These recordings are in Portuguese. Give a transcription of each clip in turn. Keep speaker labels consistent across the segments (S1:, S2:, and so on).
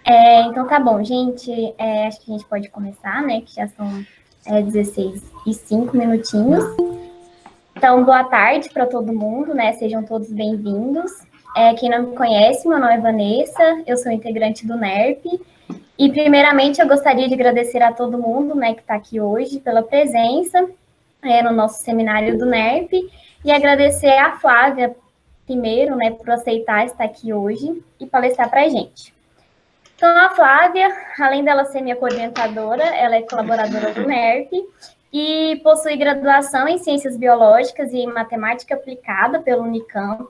S1: Então tá bom, gente. Acho que a gente pode começar, né? Que já são 16 e 5 minutinhos. Então, boa tarde para todo mundo, né? Sejam todos bem-vindos. Quem não me conhece, meu nome é Vanessa, eu sou integrante do NERP. E, primeiramente, eu gostaria de agradecer a todo mundo, né, que está aqui hoje pela presença no nosso seminário do NERP. E agradecer a Flávia, primeiro, né, por aceitar estar aqui hoje e palestrar para a gente. Então, a Flávia, além dela ser minha coordenadora, ela é colaboradora do NERP e possui graduação em Ciências Biológicas e em Matemática Aplicada pelo Unicamp,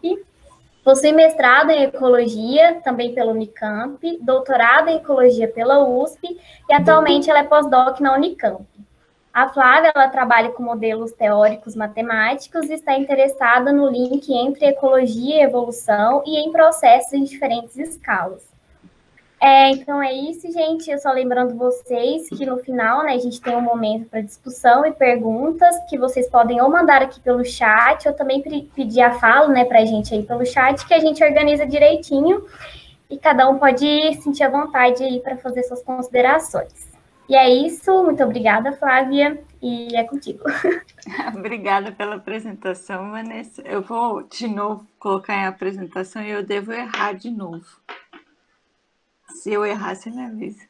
S1: possui mestrado em Ecologia, também pelo Unicamp, doutorado em Ecologia pela USP e atualmente ela é pós-doc na Unicamp. A Flávia, ela trabalha com modelos teóricos matemáticos e está interessada no link entre ecologia e evolução e em processos em diferentes escalas. Então é isso, gente. Eu só lembrando vocês que no final, né, a gente tem um momento para discussão e perguntas que vocês podem ou mandar aqui pelo chat ou também pedir a fala, né, para a gente aí pelo chat, que a gente organiza direitinho e cada um pode sentir a vontade aí para fazer suas considerações. E é isso. Muito obrigada, Flávia, e é contigo.
S2: Obrigada pela apresentação, Vanessa. Eu vou de novo colocar em apresentação e eu devo errar de novo. Se eu errar, você me avisa.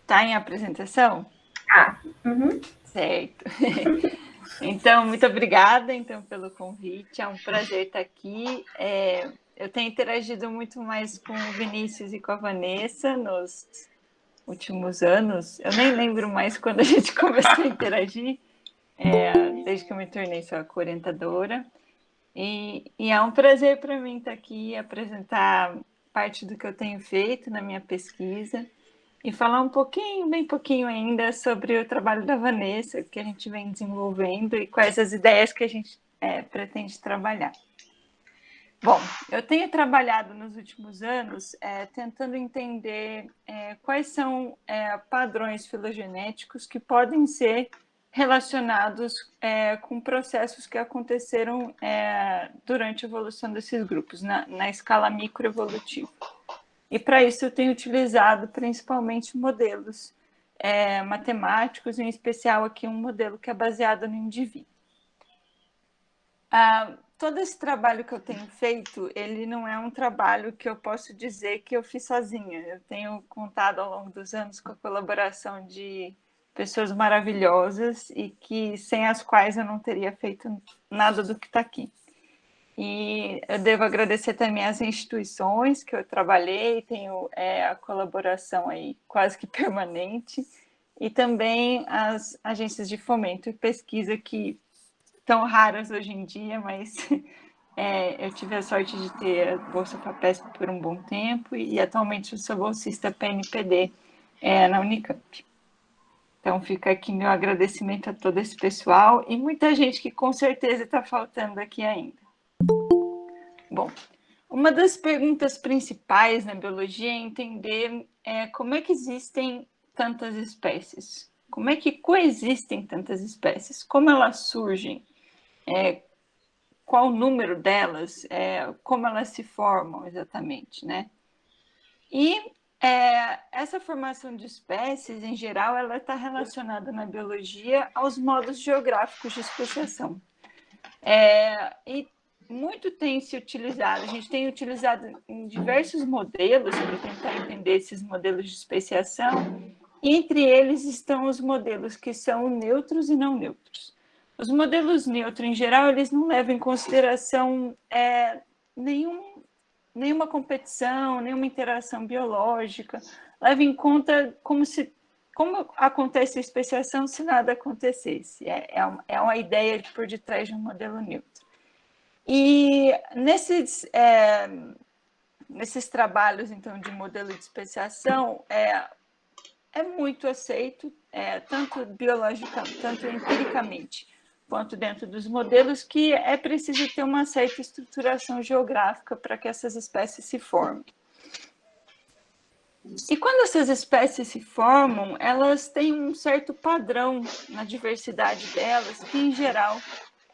S2: Tá em apresentação?
S1: Uhum.
S2: Certo. Então, muito obrigada pelo convite. É um prazer estar aqui. Eu tenho interagido muito mais com o Vinícius e com a Vanessa nos últimos anos. Eu nem lembro mais quando a gente começou a interagir, desde que eu me tornei sua co-orientadora. E é um prazer para mim estar aqui e apresentar parte do que eu tenho feito na minha pesquisa e falar um pouquinho, bem pouquinho ainda, sobre o trabalho da Vanessa, que a gente vem desenvolvendo e quais as ideias que a gente pretende trabalhar. Bom, eu tenho trabalhado nos últimos anos tentando entender quais são padrões filogenéticos que podem ser relacionados com processos que aconteceram durante a evolução desses grupos, na escala microevolutiva. E para isso eu tenho utilizado principalmente modelos matemáticos, em especial aqui um modelo que é baseado no indivíduo. Todo esse trabalho que eu tenho feito, ele não é um trabalho que eu posso dizer que eu fiz sozinha. Eu tenho contado ao longo dos anos com a colaboração de pessoas maravilhosas e que sem as quais eu não teria feito nada do que está aqui. E eu devo agradecer também às instituições que eu trabalhei, tenho a colaboração aí quase que permanente, e também as agências de fomento e pesquisa que tão raras hoje em dia, mas eu tive a sorte de ter a Bolsa FAPESP por um bom tempo e atualmente eu sou bolsista PNPD na Unicamp. Então fica aqui meu agradecimento a todo esse pessoal e muita gente que com certeza está faltando aqui ainda. Bom, uma das perguntas principais na biologia é entender como é que existem tantas espécies, como é que coexistem tantas espécies, como elas surgem, qual o número delas, como elas se formam exatamente, né? E essa formação de espécies, em geral, ela está relacionada na biologia aos modos geográficos de especiação. E muito tem se utilizado, a gente tem utilizado em diversos modelos para tentar entender esses modelos de especiação, e entre eles estão os modelos que são neutros e não neutros. Os modelos neutros, em geral, eles não levam em consideração nenhuma competição, nenhuma interação biológica, levam em conta como acontece a especiação se nada acontecesse. É uma ideia por detrás de um modelo neutro. E nesses trabalhos, então, de modelo de especiação, é muito aceito, tanto biologicamente, tanto empiricamente, quanto dentro dos modelos, que é preciso ter uma certa estruturação geográfica para que essas espécies se formem. E quando essas espécies se formam, elas têm um certo padrão na diversidade delas, que, em geral,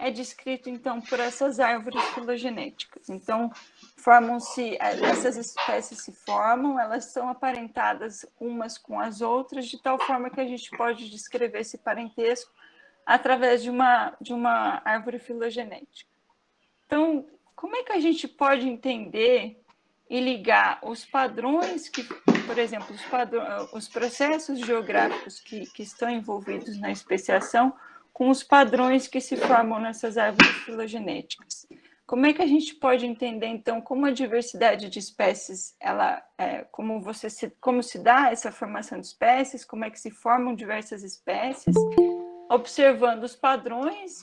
S2: é descrito, então, por essas árvores filogenéticas. Então, formam-se, essas espécies se formam, elas são aparentadas umas com as outras, de tal forma que a gente pode descrever esse parentesco através de uma árvore filogenética. Então, como é que a gente pode entender e ligar os padrões que, por exemplo, os processos geográficos que estão envolvidos na especiação com os padrões que se formam nessas árvores filogenéticas? Como é que a gente pode entender, então, como a diversidade de espécies, como se dá essa formação de espécies, como é que se formam diversas espécies, observando os padrões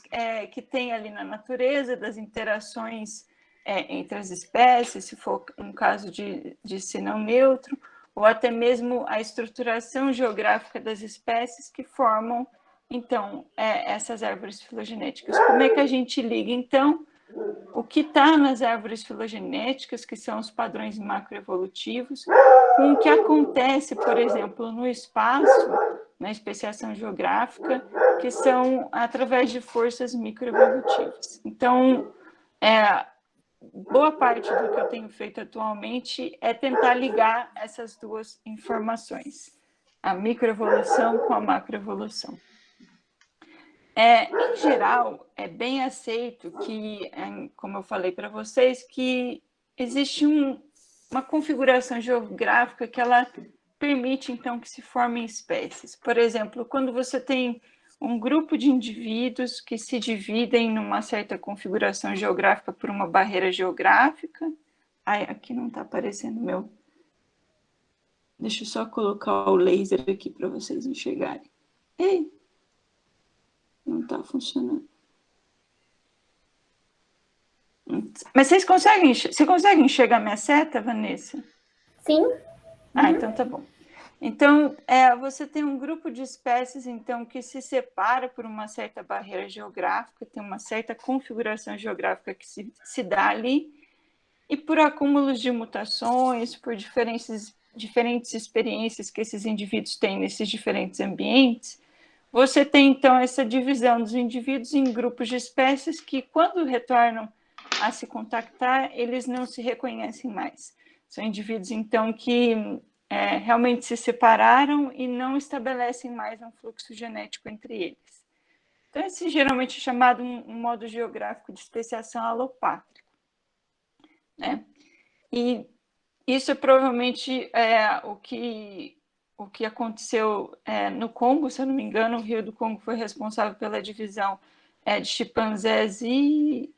S2: que tem ali na natureza, das interações entre as espécies, se for um caso de sinal neutro, ou até mesmo a estruturação geográfica das espécies que formam, então, essas árvores filogenéticas. Como é que a gente liga, então, o que está nas árvores filogenéticas, que são os padrões macroevolutivos, com o que acontece, por exemplo, no espaço, na especiação geográfica, que são através de forças microevolutivas. Então, boa parte do que eu tenho feito atualmente é tentar ligar essas duas informações, a microevolução com a macroevolução. Em geral, é bem aceito que, como eu falei para vocês, que existe uma configuração geográfica que ela permite, então, que se formem espécies. Por exemplo, quando você tem um grupo de indivíduos que se dividem numa certa configuração geográfica por uma barreira geográfica. Ai, aqui não está aparecendo meu. Deixa eu só colocar o laser aqui para vocês enxergarem. Ei! Não está funcionando. Mas você consegue enxergar minha seta, Vanessa?
S1: Sim.
S2: Então tá bom. Então, você tem um grupo de espécies, então, que se separa por uma certa barreira geográfica, tem uma certa configuração geográfica que se dá ali, e por acúmulos de mutações, por diferentes experiências que esses indivíduos têm nesses diferentes ambientes, você tem, então, essa divisão dos indivíduos em grupos de espécies que, quando retornam a se contactar, eles não se reconhecem mais. São indivíduos, então, que realmente se separaram e não estabelecem mais um fluxo genético entre eles. Então, esse geralmente é chamado um modo geográfico de especiação alopátrico, né? E isso é provavelmente o que aconteceu no Congo, se eu não me engano. O Rio do Congo foi responsável pela divisão de chimpanzés e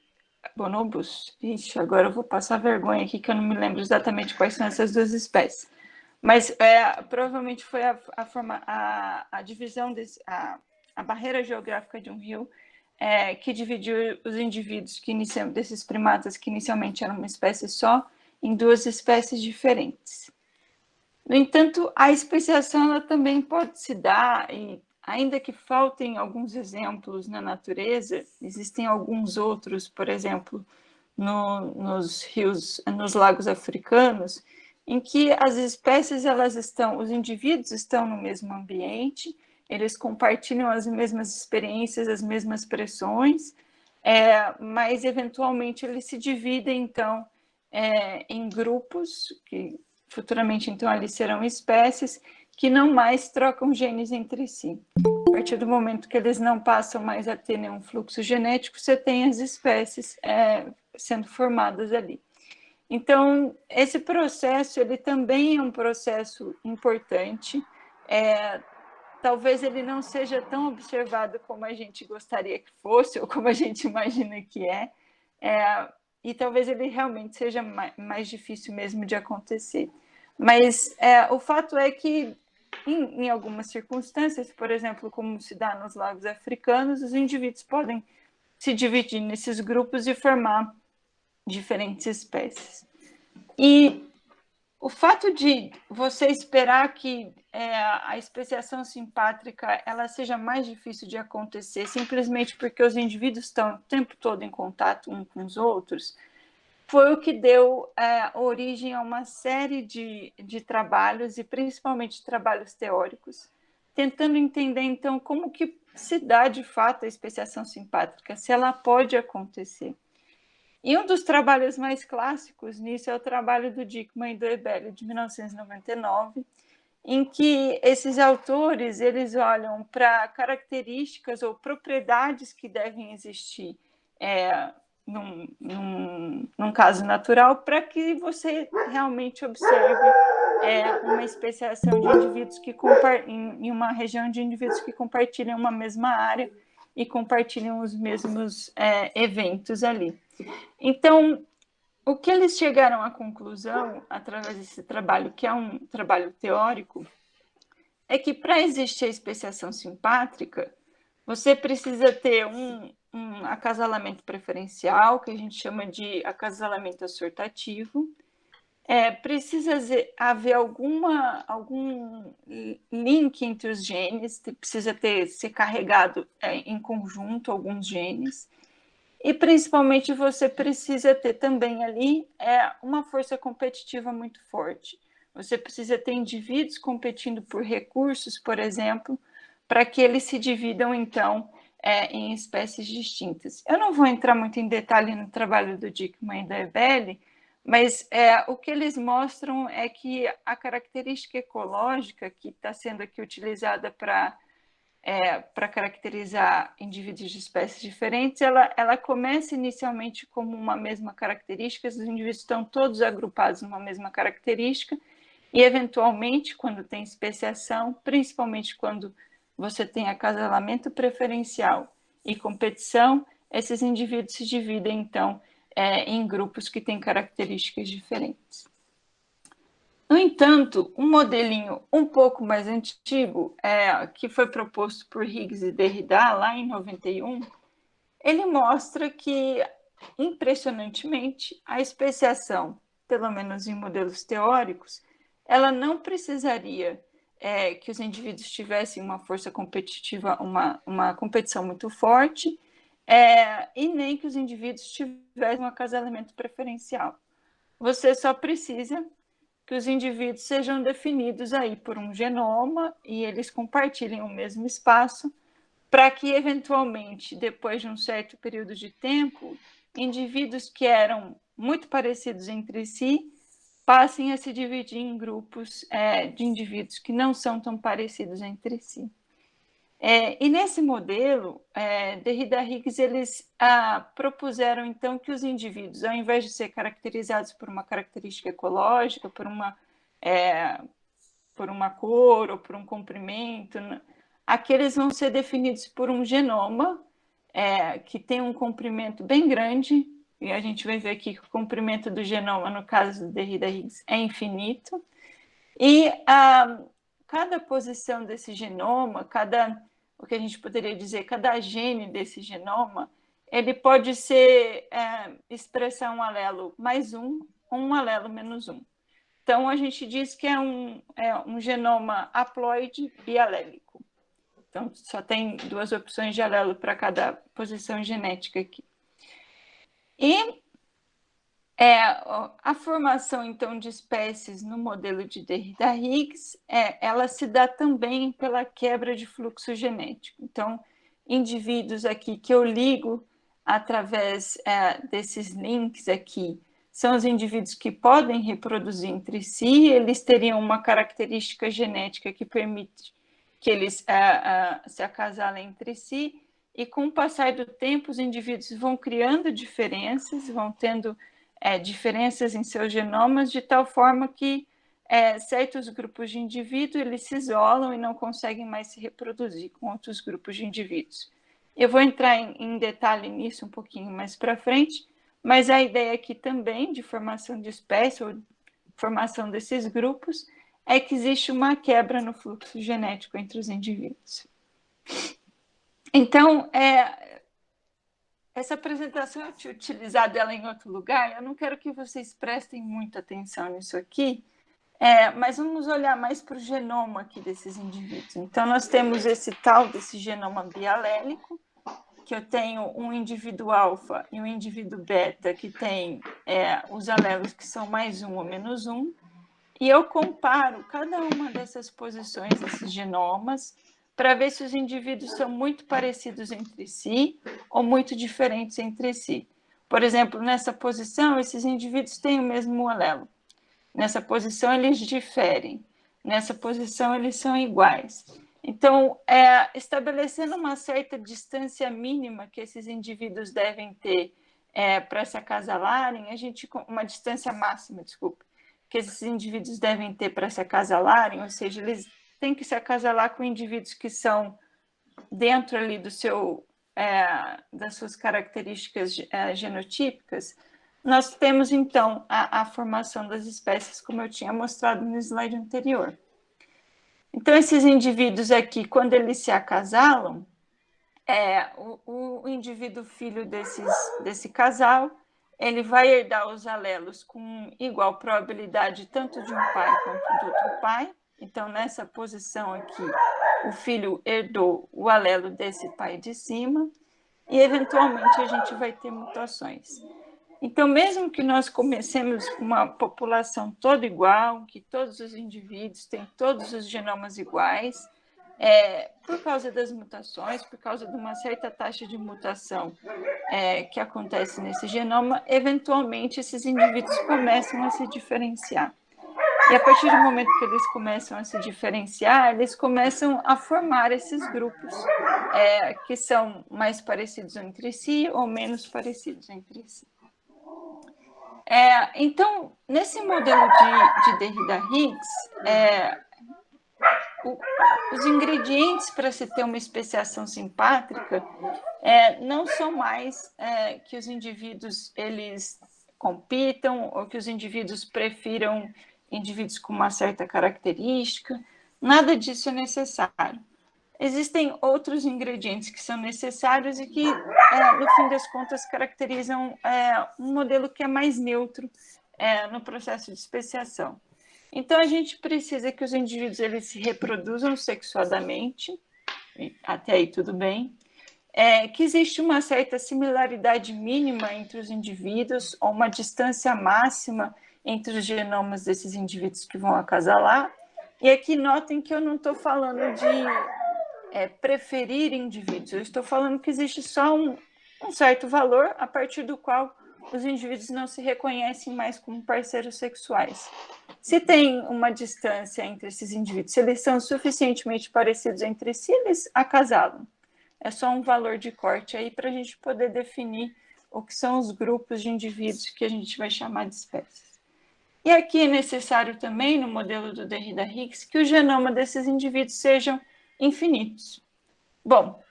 S2: bonobos. Ixi, agora eu vou passar vergonha aqui, que eu não me lembro exatamente quais são essas duas espécies. Mas provavelmente foi a divisão, a barreira geográfica de um rio que dividiu os indivíduos desses primatas que inicialmente eram uma espécie só, em duas espécies diferentes. No entanto, a especiação ela também pode se dar, e ainda que faltem alguns exemplos na natureza, existem alguns outros, por exemplo, nos rios, nos lagos africanos, em que as espécies os indivíduos estão no mesmo ambiente, eles compartilham as mesmas experiências, as mesmas pressões, mas eventualmente eles se dividem então em grupos que futuramente então ali serão espécies que não mais trocam genes entre si. A partir do momento que eles não passam mais a ter nenhum fluxo genético, você tem as espécies sendo formadas ali. Então, esse processo, ele também é um processo importante. Talvez ele não seja tão observado como a gente gostaria que fosse, ou como a gente imagina que e talvez ele realmente seja mais difícil mesmo de acontecer. Mas o fato é que, em algumas circunstâncias, por exemplo, como se dá nos lagos africanos, os indivíduos podem se dividir nesses grupos e formar diferentes espécies. E o fato de você esperar que a especiação simpátrica ela seja mais difícil de acontecer simplesmente porque os indivíduos estão o tempo todo em contato uns com os outros, foi o que deu origem a uma série de trabalhos, e principalmente trabalhos teóricos, tentando entender, então, como que se dá, de fato, a especiação simpátrica, se ela pode acontecer. E um dos trabalhos mais clássicos nisso é o trabalho do Dickman e do Ebele, de 1999, em que esses autores eles olham para características ou propriedades que devem existir num caso natural, para que você realmente observe uma especiação de indivíduos que em uma região de indivíduos que compartilham uma mesma área e compartilham os mesmos eventos ali. Então, o que eles chegaram à conclusão, através desse trabalho, que é um trabalho teórico, é que para existir a especiação simpátrica, você precisa ter um acasalamento preferencial, que a gente chama de acasalamento assortativo. Precisa haver algum link entre os genes, precisa ser carregado em conjunto alguns genes. E, principalmente, você precisa ter também ali uma força competitiva muito forte. Você precisa ter indivíduos competindo por recursos, por exemplo, para que eles se dividam, então, em espécies distintas. Eu não vou entrar muito em detalhe no trabalho do Dickman e da Ebele, mas o que eles mostram é que a característica ecológica que está sendo aqui utilizada para caracterizar indivíduos de espécies diferentes, ela começa inicialmente como uma mesma característica, os indivíduos estão todos agrupados numa mesma característica, e eventualmente, quando tem especiação, principalmente quando você tem acasalamento preferencial e competição, esses indivíduos se dividem, então, em grupos que têm características diferentes. No entanto, um modelinho um pouco mais antigo, que foi proposto por Higgs e Derrida lá em 91, ele mostra que, impressionantemente, a especiação, pelo menos em modelos teóricos, ela não precisaria que os indivíduos tivessem uma força competitiva, uma competição muito forte, e nem que os indivíduos tivessem um acasalamento preferencial. Você só precisa que os indivíduos sejam definidos aí por um genoma e eles compartilhem o mesmo espaço, para que, eventualmente, depois de um certo período de tempo, indivíduos que eram muito parecidos entre si passem a se dividir em grupos de indivíduos que não são tão parecidos entre si. E nesse modelo, Derrida e Higgs eles propuseram, então, que os indivíduos, ao invés de ser caracterizados por uma característica ecológica, por uma cor ou por um comprimento, aqueles vão ser definidos por um genoma que tem um comprimento bem grande, e a gente vai ver aqui que o comprimento do genoma, no caso do Derrida e Higgs, é infinito, e cada posição desse genoma, o que a gente poderia dizer, cada gene desse genoma, ele pode expressar um alelo mais um ou um alelo menos um. Então, a gente diz que é um genoma haploide bialélico. Então, só tem 2 opções de alelo para cada posição genética aqui. E a formação, então, de espécies no modelo de Derrida-Higgs, ela se dá também pela quebra de fluxo genético. Então, indivíduos aqui que eu ligo através desses links aqui, são os indivíduos que podem reproduzir entre si, eles teriam uma característica genética que permite que eles se acasalem entre si, e com o passar do tempo, os indivíduos vão criando diferenças, vão tendo diferenças em seus genomas, de tal forma que certos grupos de indivíduos eles se isolam e não conseguem mais se reproduzir com outros grupos de indivíduos. Eu vou entrar em detalhe nisso um pouquinho mais para frente, mas a ideia aqui também de formação de espécie ou formação desses grupos é que existe uma quebra no fluxo genético entre os indivíduos. Então, essa apresentação eu tinha utilizado ela em outro lugar, eu não quero que vocês prestem muita atenção nisso aqui, mas vamos olhar mais para o genoma aqui desses indivíduos. Então, nós temos esse tal desse genoma bialélico, que eu tenho um indivíduo alfa e um indivíduo beta que tem os alelos que são mais um ou menos um, e eu comparo cada uma dessas posições, desses genomas, para ver se os indivíduos são muito parecidos entre si ou muito diferentes entre si. Por exemplo, nessa posição, esses indivíduos têm o mesmo alelo. Nessa posição, eles diferem. Nessa posição, eles são iguais. Então, estabelecendo uma certa distância mínima que esses indivíduos devem ter para se acasalarem, uma distância máxima, desculpe, que esses indivíduos devem ter para se acasalarem, ou seja, eles têm que se acasalar com indivíduos que são dentro ali das suas características genotípicas. Nós temos, então, a formação das espécies, como eu tinha mostrado no slide anterior. Então, esses indivíduos aqui, quando eles se acasalam, o indivíduo filho desse casal, ele vai herdar os alelos com igual probabilidade tanto de um pai quanto de outro pai. Então, nessa posição aqui, o filho herdou o alelo desse pai de cima e, eventualmente, a gente vai ter mutações. Então, mesmo que nós comecemos com uma população toda igual, que todos os indivíduos têm todos os genomas iguais, por causa das mutações, por causa de uma certa taxa de mutação que acontece nesse genoma, eventualmente esses indivíduos começam a se diferenciar. E a partir do momento que eles começam a se diferenciar, eles começam a formar esses grupos que são mais parecidos entre si ou menos parecidos entre si. Então, nesse modelo de Derrida-Higgs, os ingredientes para se ter uma especiação simpátrica não são mais que os indivíduos eles compitam ou que os indivíduos prefiram indivíduos com uma certa característica. Nada disso é necessário. Existem outros ingredientes que são necessários e que, no fim das contas, caracterizam um modelo que é mais neutro no processo de especiação. Então, a gente precisa que os indivíduos eles se reproduzam sexuadamente, até aí tudo bem, que existe uma certa similaridade mínima entre os indivíduos, ou uma distância máxima entre os genomas desses indivíduos que vão acasalar. E aqui notem que eu não estou falando de preferir indivíduos, eu estou falando que existe só um certo valor a partir do qual os indivíduos não se reconhecem mais como parceiros sexuais. Se tem uma distância entre esses indivíduos, se eles são suficientemente parecidos entre si, eles acasalam. É só um valor de corte aí para a gente poder definir o que são os grupos de indivíduos que a gente vai chamar de espécies. E aqui é necessário também, no modelo do Derrida-Higgs, que o genoma desses indivíduos sejam infinitos. Bom,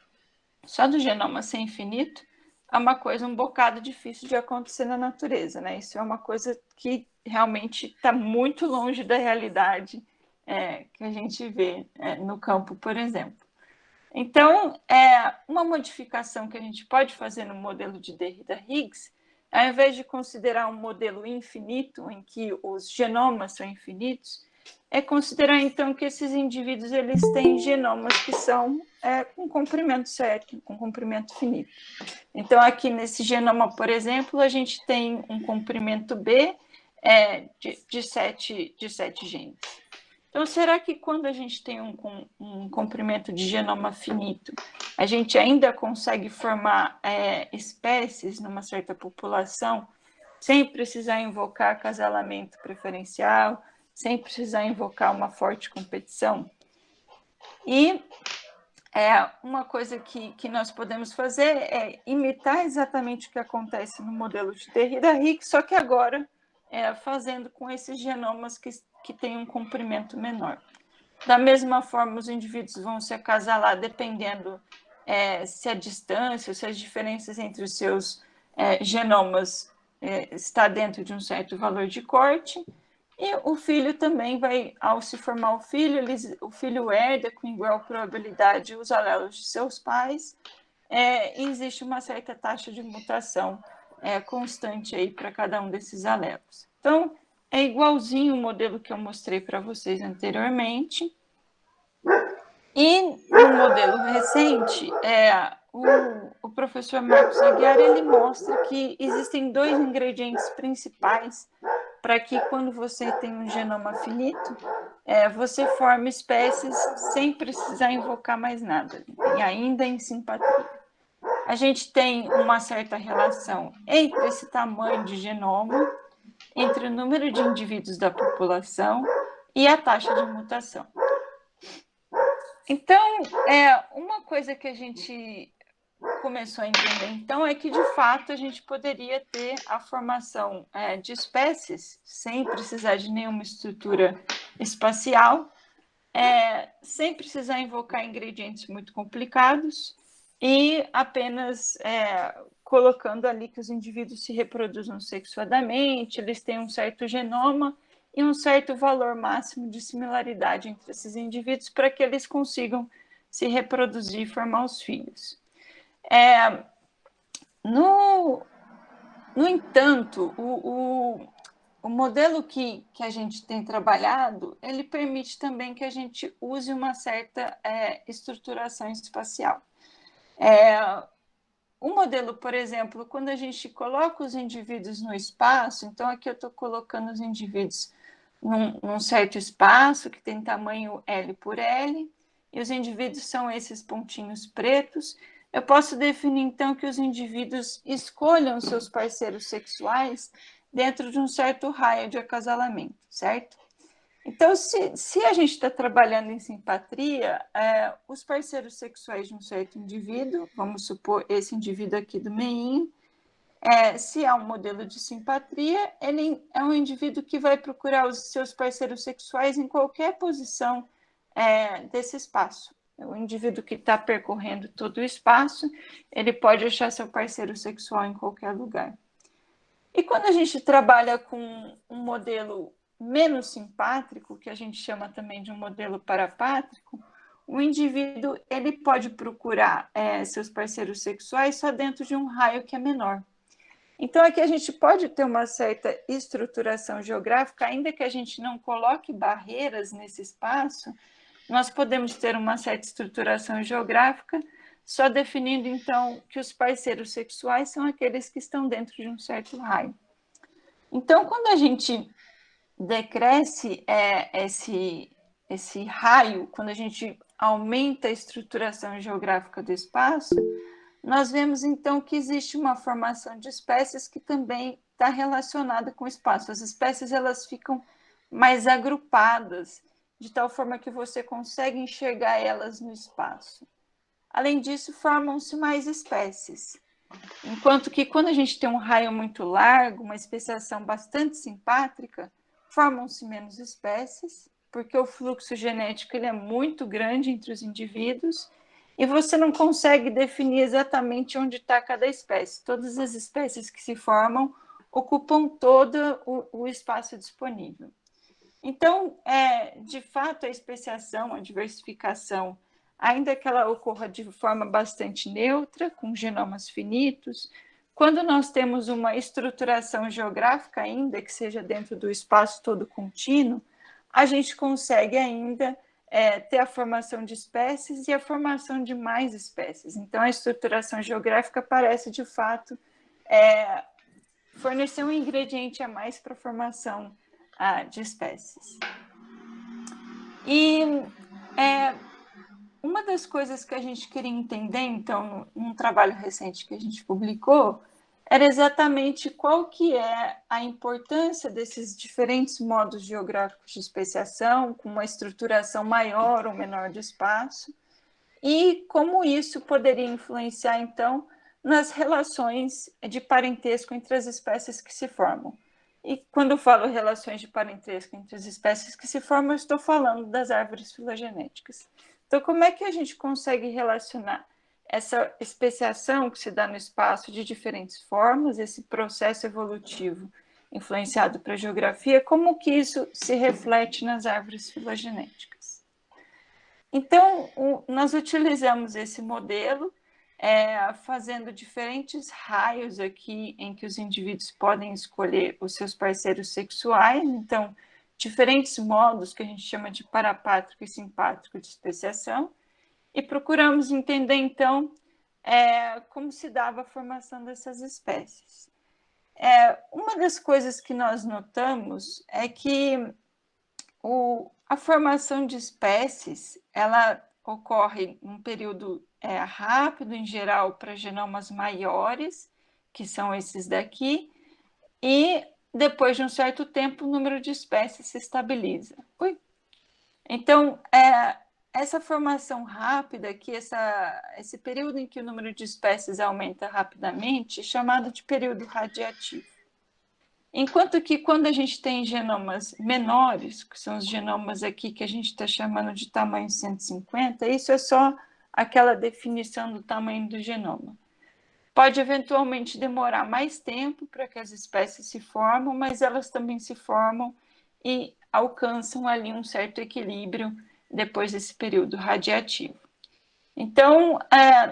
S2: só do genoma ser infinito é uma coisa um bocado difícil de acontecer na natureza, né? Isso é uma coisa que realmente está muito longe da realidade que a gente vê no campo, por exemplo. Então, uma modificação que a gente pode fazer no modelo de Derrida-Higgs, ao invés de considerar um modelo infinito, em que os genomas são infinitos, é considerar, então, que esses indivíduos eles têm genomas que são com comprimento certo, com comprimento finito. Então, aqui nesse genoma, por exemplo, a gente tem um comprimento B de 7 genes. Então, será que quando a gente tem um comprimento de genoma finito, a gente ainda consegue formar espécies numa certa população, sem precisar invocar acasalamento preferencial, sem precisar invocar uma forte competição? E uma coisa que nós podemos fazer é imitar exatamente o que acontece no modelo de Derrida-Higgs, só que agora fazendo com esses genomas que têm um comprimento menor. Da mesma forma, os indivíduos vão se acasalar dependendo se a distância, se as diferenças entre os seus genomas está dentro de um certo valor de corte. E o filho também vai, ao se formar o filho herda com igual probabilidade os alelos de seus pais, e existe uma certa taxa de mutação constante aí para cada um desses alelos. Então, é igualzinho o modelo que eu mostrei para vocês anteriormente. E no modelo recente, o professor Marcos Aguiar ele mostra que existem dois ingredientes principais para que quando você tem um genoma finito, você forme espécies sem precisar invocar mais nada, e ainda em simpatia. A gente tem uma certa relação entre esse tamanho de genoma, entre o número de indivíduos da população e a taxa de mutação. Então, uma coisa que a gente começou a entender, então, é que, de fato, a gente poderia ter a formação de espécies sem precisar de nenhuma estrutura espacial, sem precisar invocar ingredientes muito complicados e apenas colocando ali que os indivíduos se reproduzam sexuadamente, eles têm um certo genoma e um certo valor máximo de similaridade entre esses indivíduos para que eles consigam se reproduzir e formar os filhos. No entanto, o modelo que a gente tem trabalhado, ele permite também que a gente use uma certa estruturação espacial. O modelo, por exemplo, quando a gente coloca os indivíduos no espaço, então aqui eu estou colocando os indivíduos num certo espaço que tem tamanho L por L, e os indivíduos são esses pontinhos pretos. Eu posso definir, então, que os indivíduos escolham seus parceiros sexuais dentro de um certo raio de acasalamento, certo? Então, se a gente está trabalhando em simpatia, os parceiros sexuais de um certo indivíduo, vamos supor esse indivíduo aqui do meinho, se é um modelo de simpatia, ele é um indivíduo que vai procurar os seus parceiros sexuais em qualquer posição desse espaço. O indivíduo que está percorrendo todo o espaço, ele pode achar seu parceiro sexual em qualquer lugar. E quando a gente trabalha com um modelo menos simpátrico, que a gente chama também de um modelo parapátrico, o indivíduo ele pode procurar seus parceiros sexuais só dentro de um raio que é menor. Então, aqui a gente pode ter uma certa estruturação geográfica, ainda que a gente não coloque barreiras nesse espaço, nós podemos ter uma certa estruturação geográfica, só definindo, então, que os parceiros sexuais são aqueles que estão dentro de um certo raio. Então, quando a gente decresce esse raio, quando a gente aumenta a estruturação geográfica do espaço, nós vemos, então, que existe uma formação de espécies que também está relacionada com o espaço. As espécies elas ficam mais agrupadas, de tal forma que você consegue enxergar elas no espaço. Além disso, formam-se mais espécies. Enquanto que quando a gente tem um raio muito largo, uma especiação bastante simpátrica, formam-se menos espécies, porque o fluxo genético ele é muito grande entre os indivíduos e você não consegue definir exatamente onde está cada espécie. Todas as espécies que se formam ocupam todo o espaço disponível. Então, de fato, a especiação, a diversificação, ainda que ela ocorra de forma bastante neutra, com genomas finitos, quando nós temos uma estruturação geográfica, ainda que seja dentro do espaço todo contínuo, a gente consegue ainda ter a formação de espécies e a formação de mais espécies. Então, a estruturação geográfica parece, de fato, fornecer um ingrediente a mais para a formação de espécies. E uma das coisas que a gente queria entender, então, num trabalho recente que a gente publicou, era exatamente qual que é a importância desses diferentes modos geográficos de especiação, com uma estruturação maior ou menor de espaço, e como isso poderia influenciar, então, nas relações de parentesco entre as espécies que se formam. E quando eu falo relações de parentesco entre as espécies que se formam, eu estou falando das árvores filogenéticas. Então, como é que a gente consegue relacionar essa especiação que se dá no espaço de diferentes formas, esse processo evolutivo influenciado pela geografia, como que isso se reflete nas árvores filogenéticas? Então, nós utilizamos esse modelo, fazendo diferentes raios aqui em que os indivíduos podem escolher os seus parceiros sexuais, então, diferentes modos que a gente chama de parapátrico e simpátrico de especiação, e procuramos entender, então, como se dava a formação dessas espécies. uma das coisas que nós notamos é que a formação de espécies, ela ocorre num período rápido, em geral, para genomas maiores, que são esses daqui, e depois de um certo tempo, o número de espécies se estabiliza. Então, essa formação rápida, aqui, esse período em que o número de espécies aumenta rapidamente, é chamado de período radiativo. Enquanto que quando a gente tem genomas menores, que são os genomas aqui que a gente está chamando de tamanho 150, isso é só aquela definição do tamanho do genoma. Pode eventualmente demorar mais tempo para que as espécies se formam, mas elas também se formam e alcançam ali um certo equilíbrio depois desse período radiativo. Então,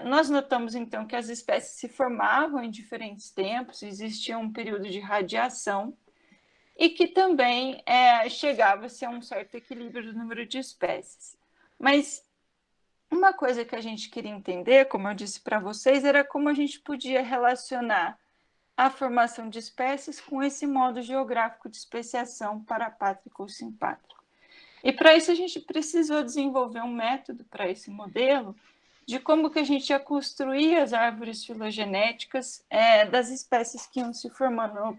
S2: nós notamos então que as espécies se formavam em diferentes tempos, existia um período de radiação e que também chegava-se a um certo equilíbrio do número de espécies. Mas uma coisa que a gente queria entender, como eu disse para vocês, era como a gente podia relacionar a formação de espécies com esse modo geográfico de especiação parapátrico ou simpátrico. E para isso a gente precisou desenvolver um método para esse modelo de como que a gente ia construir as árvores filogenéticas das espécies que iam se formando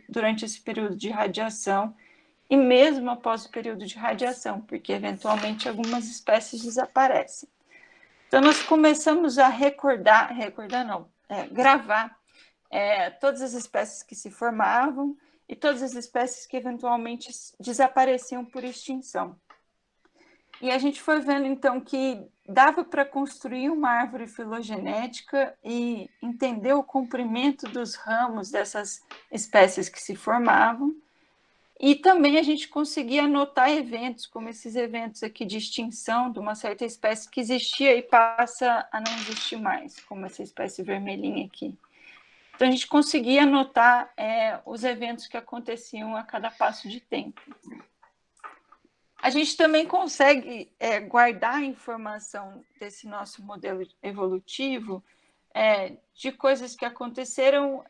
S2: durante esse período de radiação e mesmo após o período de radiação, porque eventualmente algumas espécies desaparecem. Então nós começamos a gravar todas as espécies que se formavam e todas as espécies que eventualmente desapareciam por extinção. E a gente foi vendo, então, que dava para construir uma árvore filogenética e entender o comprimento dos ramos dessas espécies que se formavam. E também a gente conseguia anotar eventos, como esses eventos aqui de extinção de uma certa espécie que existia e passa a não existir mais, como essa espécie vermelhinha aqui. Então, a gente conseguia anotar os eventos que aconteciam a cada passo de tempo. A gente também consegue guardar a informação desse nosso modelo evolutivo de coisas que aconteceram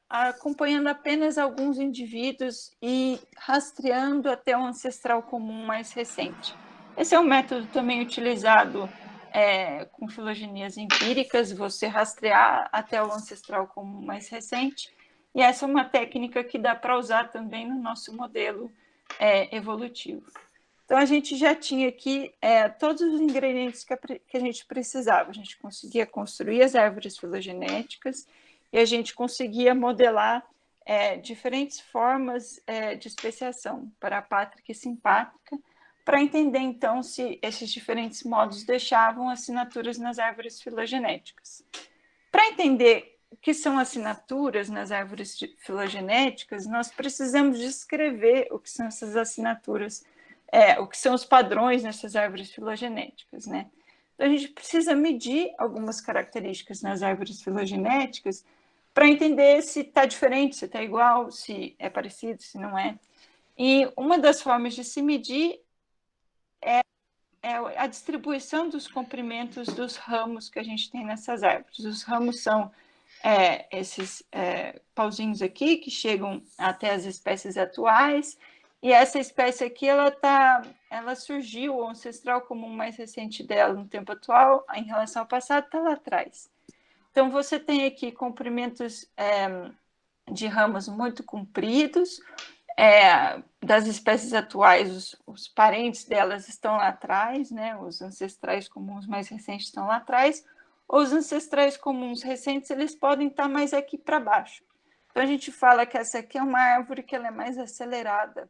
S2: acompanhando apenas alguns indivíduos e rastreando até o ancestral comum mais recente. Esse é um método também utilizado com filogenias empíricas, você rastrear até o ancestral comum mais recente, e essa é uma técnica que dá para usar também no nosso modelo evolutivo. Então, a gente já tinha aqui todos os ingredientes que a gente precisava. A gente conseguia construir as árvores filogenéticas e a gente conseguia modelar diferentes formas de especiação, parapátrica e simpátrica, para entender, então, se esses diferentes modos deixavam assinaturas nas árvores filogenéticas. Para entender o que são assinaturas nas árvores filogenéticas, nós precisamos descrever o que são essas assinaturas, o que são os padrões nessas árvores filogenéticas, né? Então, a gente precisa medir algumas características nas árvores filogenéticas para entender se está diferente, se está igual, se é parecido, se não é. E uma das formas de se medir é a distribuição dos comprimentos dos ramos que a gente tem nessas árvores. Os ramos são esses pauzinhos aqui que chegam até as espécies atuais. E essa espécie aqui, ela surgiu, o ancestral comum mais recente dela no tempo atual, em relação ao passado, está lá atrás. Então, você tem aqui comprimentos de ramos muito compridos, das espécies atuais, os parentes delas estão lá atrás, né? Os ancestrais comuns mais recentes estão lá atrás, os ancestrais comuns recentes, eles podem estar mais aqui para baixo. Então, a gente fala que essa aqui é uma árvore que ela é mais acelerada,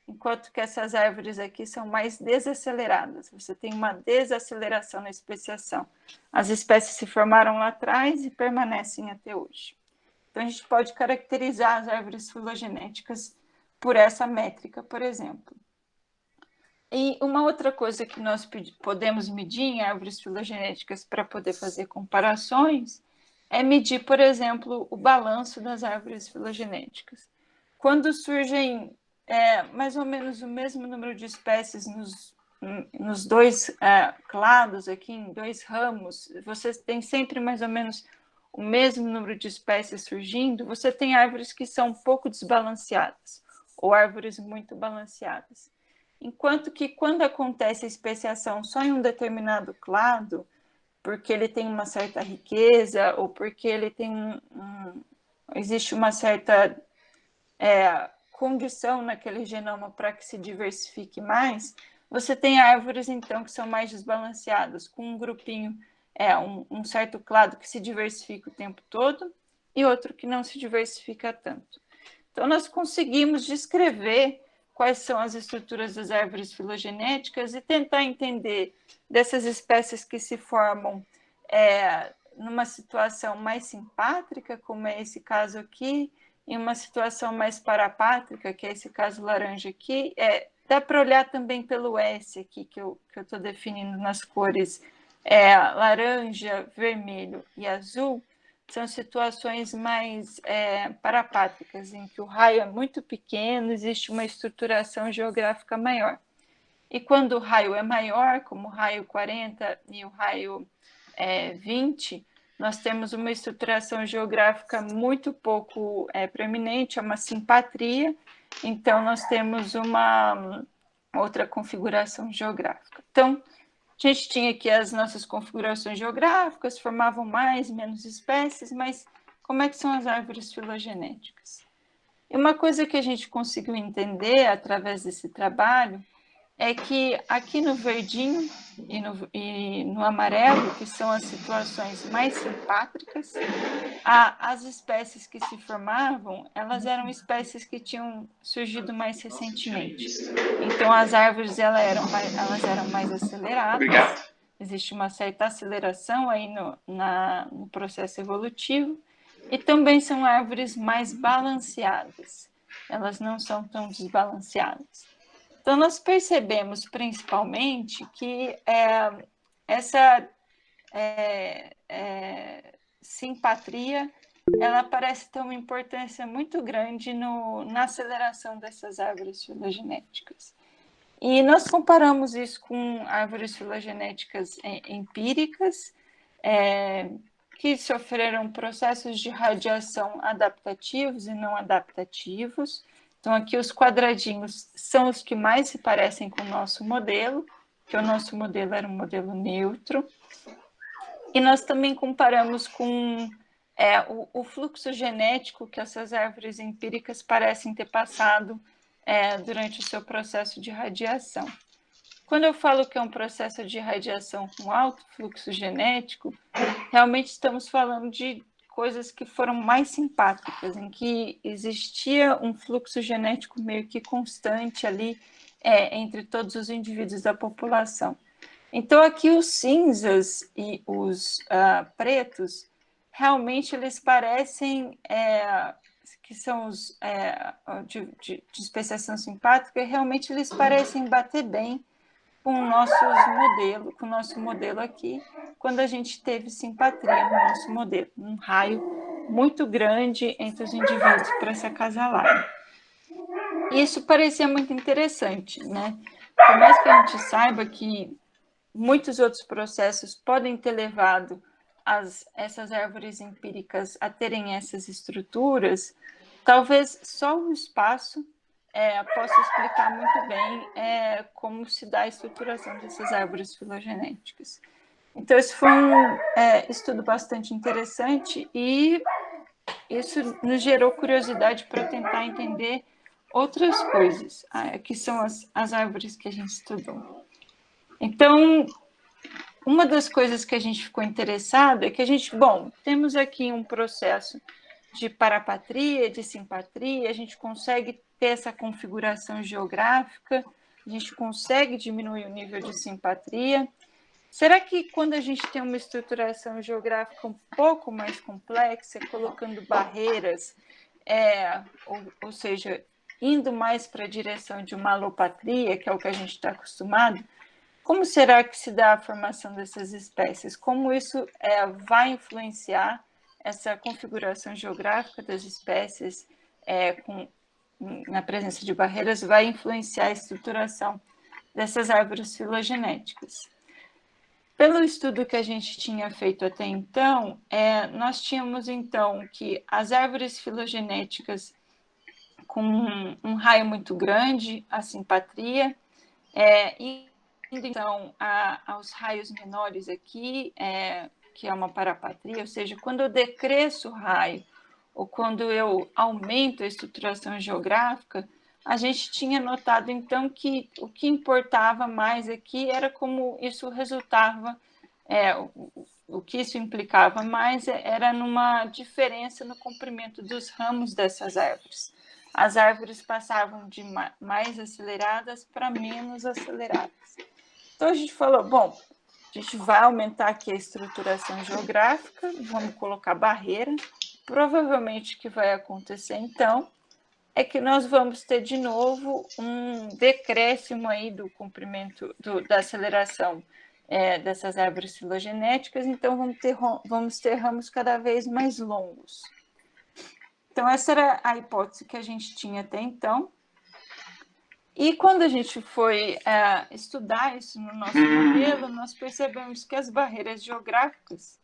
S2: enquanto que essas árvores aqui são mais desaceleradas. Você tem uma desaceleração na especiação. As espécies se formaram lá atrás e permanecem até hoje. Então, a gente pode caracterizar as árvores filogenéticas por essa métrica, por exemplo. E uma outra coisa que nós podemos medir em árvores filogenéticas para poder fazer comparações é medir, por exemplo, o balanço das árvores filogenéticas. Quando surgem mais ou menos o mesmo número de espécies nos dois clados aqui, em dois ramos, você tem sempre mais ou menos o mesmo número de espécies surgindo, você tem árvores que são um pouco desbalanceadas, ou árvores muito balanceadas. Enquanto que quando acontece a especiação só em um determinado clado, porque ele tem uma certa riqueza, ou porque ele tem existe uma certa condição naquele genoma para que se diversifique mais, você tem árvores, então, que são mais desbalanceadas, com um grupinho, um certo clado que se diversifica o tempo todo e outro que não se diversifica tanto. Então, nós conseguimos descrever quais são as estruturas das árvores filogenéticas e tentar entender dessas espécies que se formam numa situação mais simpátrica, como é esse caso aqui, em uma situação mais parapátrica, que é esse caso laranja aqui, dá para olhar também pelo S aqui, que eu estou definindo nas cores laranja, vermelho e azul, são situações mais parapátricas, em que o raio é muito pequeno, existe uma estruturação geográfica maior. E quando o raio é maior, como o raio 40 e o raio 20, nós temos uma estruturação geográfica muito pouco preeminente, é uma simpatria, então nós temos uma outra configuração geográfica. Então, a gente tinha aqui as nossas configurações geográficas, formavam mais, menos espécies, mas como é que são as árvores filogenéticas? E uma coisa que a gente conseguiu entender através desse trabalho é que aqui no verdinho e no amarelo, que são as situações mais simpátricas, as espécies que se formavam, elas eram espécies que tinham surgido mais recentemente. Então, as árvores elas eram mais aceleradas, existe uma certa aceleração aí no processo evolutivo, e também são árvores mais balanceadas, elas não são tão desbalanceadas. Então, nós percebemos principalmente que essa simpatria ela parece ter uma importância muito grande na aceleração dessas árvores filogenéticas. E nós comparamos isso com árvores filogenéticas empíricas, que sofreram processos de radiação adaptativos e não adaptativos. Então, aqui os quadradinhos são os que mais se parecem com o nosso modelo, que o nosso modelo era um modelo neutro. E nós também comparamos com o fluxo genético que essas árvores empíricas parecem ter passado durante o seu processo de radiação. Quando eu falo que é um processo de radiação com alto fluxo genético, realmente estamos falando de coisas que foram mais simpáticas, em que existia um fluxo genético meio que constante ali entre todos os indivíduos da população. Então, aqui os cinzas e os pretos, realmente eles parecem que são os de especiação simpátrica, realmente eles parecem bater bem com o nosso modelo aqui, quando a gente teve simpatria no nosso modelo, um raio muito grande entre os indivíduos para se acasalarem. Isso parecia muito interessante, né? Por mais que a gente saiba que muitos outros processos podem ter levado essas árvores empíricas a terem essas estruturas, talvez só o espaço posso explicar muito bem como se dá a estruturação dessas árvores filogenéticas. Então, esse foi um estudo bastante interessante e isso nos gerou curiosidade para tentar entender outras coisas, que são as árvores que a gente estudou. Então, uma das coisas que a gente ficou interessado é que temos aqui um processo de parapatria, de simpatria, a gente consegue ter essa configuração geográfica, a gente consegue diminuir o nível de simpatria. Será que quando a gente tem uma estruturação geográfica um pouco mais complexa, colocando barreiras, ou seja, indo mais para a direção de uma alopatria, que é o que a gente está acostumado, como será que se dá a formação dessas espécies? Como isso vai influenciar essa configuração geográfica das espécies na presença de barreiras, vai influenciar a estruturação dessas árvores filogenéticas? Pelo estudo que a gente tinha feito até então, nós tínhamos então que as árvores filogenéticas com um raio muito grande, a simpatria, indo então aos raios menores aqui, que é uma parapatria, ou seja, quando eu decresço o raio ou quando eu aumento a estruturação geográfica, a gente tinha notado então que o que importava mais aqui era como isso resultava, o que isso implicava mais era numa diferença no comprimento dos ramos dessas árvores. As árvores passavam de mais aceleradas para menos aceleradas. Então a gente falou, bom, a gente vai aumentar aqui a estruturação geográfica, vamos colocar barreira. Provavelmente o que vai acontecer então é que nós vamos ter de novo um decréscimo aí do comprimento da aceleração dessas árvores filogenéticas, então vamos ter ramos cada vez mais longos. Então essa era a hipótese que a gente tinha até então. E quando a gente foi estudar isso no nosso modelo, nós percebemos que as barreiras geográficas,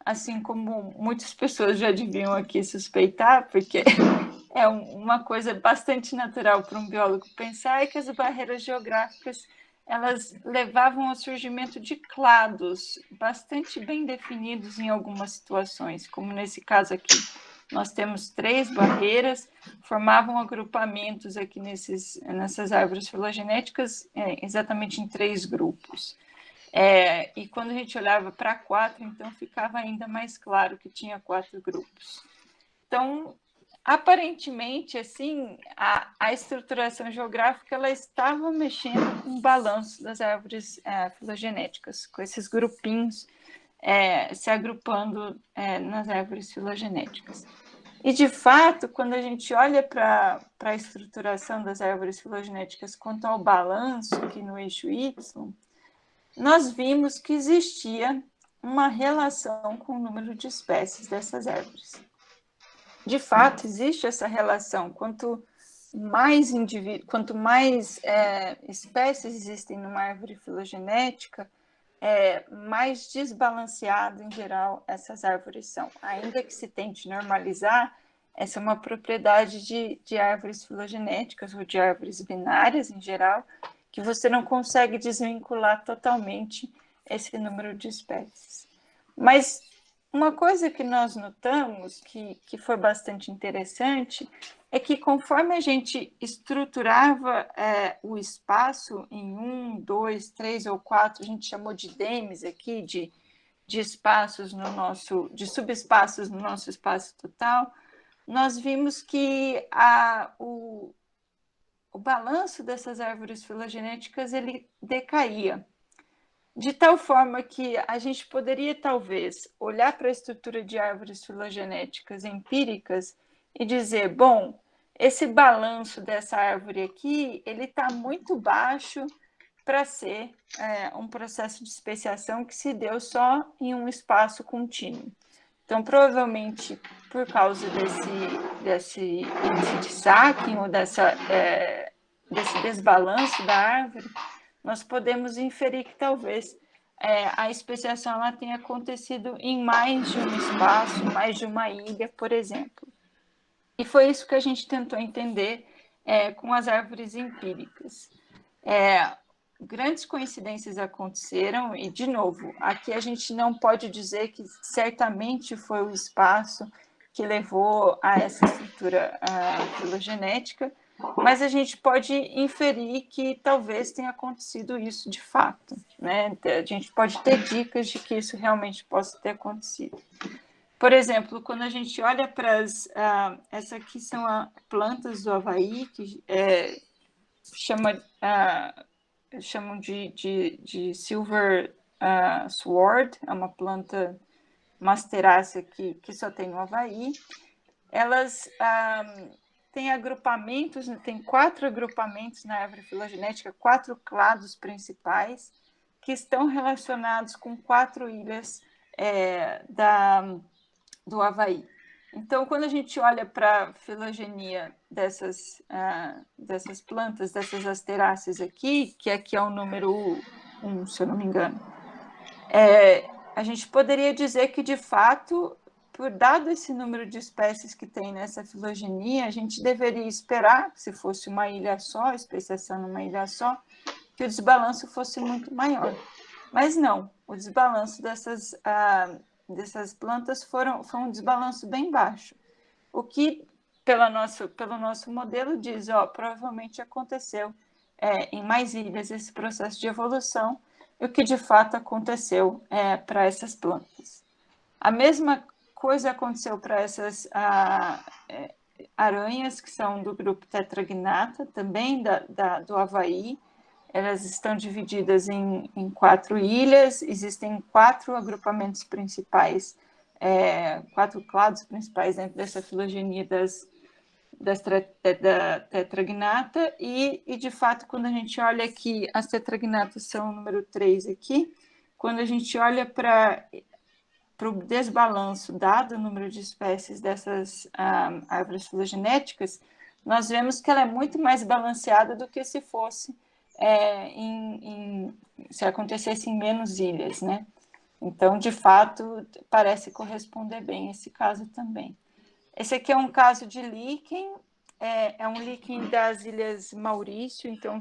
S2: assim como muitas pessoas já deviam aqui suspeitar, porque é uma coisa bastante natural para um biólogo pensar, é que as barreiras geográficas elas levavam ao surgimento de clados bastante bem definidos em algumas situações, como nesse caso aqui. Nós temos 3 barreiras, formavam agrupamentos aqui nessas árvores filogenéticas, exatamente em 3 grupos. E quando a gente olhava para 4, então ficava ainda mais claro que tinha 4 grupos. Então, aparentemente, assim, a estruturação geográfica ela estava mexendo com o balanço das árvores filogenéticas, com esses grupinhos se agrupando nas árvores filogenéticas. E, de fato, quando a gente olha para a estruturação das árvores filogenéticas quanto ao balanço aqui no eixo Y, nós vimos que existia uma relação com o número de espécies dessas árvores. De fato, existe essa relação. Quanto mais espécies existem numa árvore filogenética, mais desbalanceado, em geral, essas árvores são. Ainda que se tente normalizar, essa é uma propriedade de árvores filogenéticas ou de árvores binárias, em geral, que você não consegue desvincular totalmente esse número de espécies. Mas uma coisa que nós notamos, que foi bastante interessante, é que conforme a gente estruturava o espaço em 1, 2, 3 ou 4, a gente chamou de DEMs aqui, de espaços de subespaços no nosso espaço total, nós vimos que o balanço dessas árvores filogenéticas ele decaía. De tal forma que a gente poderia, talvez, olhar para a estrutura de árvores filogenéticas empíricas e dizer, bom, esse balanço dessa árvore aqui, ele está muito baixo para ser um processo de especiação que se deu só em um espaço contínuo. Então, provavelmente, por causa desse índice de Sacking ou desse desbalanço da árvore, nós podemos inferir que talvez a especiação ela tenha acontecido em mais de um espaço, mais de uma ilha, por exemplo. E foi isso que a gente tentou entender com as árvores empíricas. Grandes coincidências aconteceram e, de novo, aqui a gente não pode dizer que certamente foi o espaço que levou a essa estrutura filogenética, mas a gente pode inferir que talvez tenha acontecido isso de fato, né? A gente pode ter dicas de que isso realmente possa ter acontecido. Por exemplo, quando a gente olha para essas aqui são as plantas do Havaí, que chamam de silver sword, é uma planta, uma asterácea que só tem no Havaí. Elas têm agrupamentos, tem 4 agrupamentos na árvore filogenética, 4 clados principais, que estão relacionados com 4 ilhas do Havaí. Então, quando a gente olha para a filogenia dessas plantas, dessas asteráceas aqui, que aqui é o número 1, se eu não me engano, a gente poderia dizer que, de fato, por dado esse número de espécies que tem nessa filogenia, a gente deveria esperar, se fosse uma ilha só, especiação numa ilha só, que o desbalanço fosse muito maior. Mas não, o desbalanço dessas plantas foi um desbalanço bem baixo. O que, pelo nosso modelo, diz, provavelmente aconteceu em mais ilhas esse processo de evolução, e o que de fato aconteceu para essas plantas. A mesma coisa aconteceu para essas aranhas, que são do grupo Tetragnata, também do Havaí. Elas estão divididas em 4 ilhas, existem 4 agrupamentos principais, 4 clados principais dentro dessa filogenia da tetragnata, e de fato, quando a gente olha aqui, as tetragnatas são o número 3 aqui, quando a gente olha para o desbalanço, dado o número de espécies dessas árvores filogenéticas, nós vemos que ela é muito mais balanceada do que se fosse se acontecesse em menos ilhas, né? Então, de fato, parece corresponder bem esse caso também. Esse aqui é um caso de líquen, é um líquen das Ilhas Maurício, então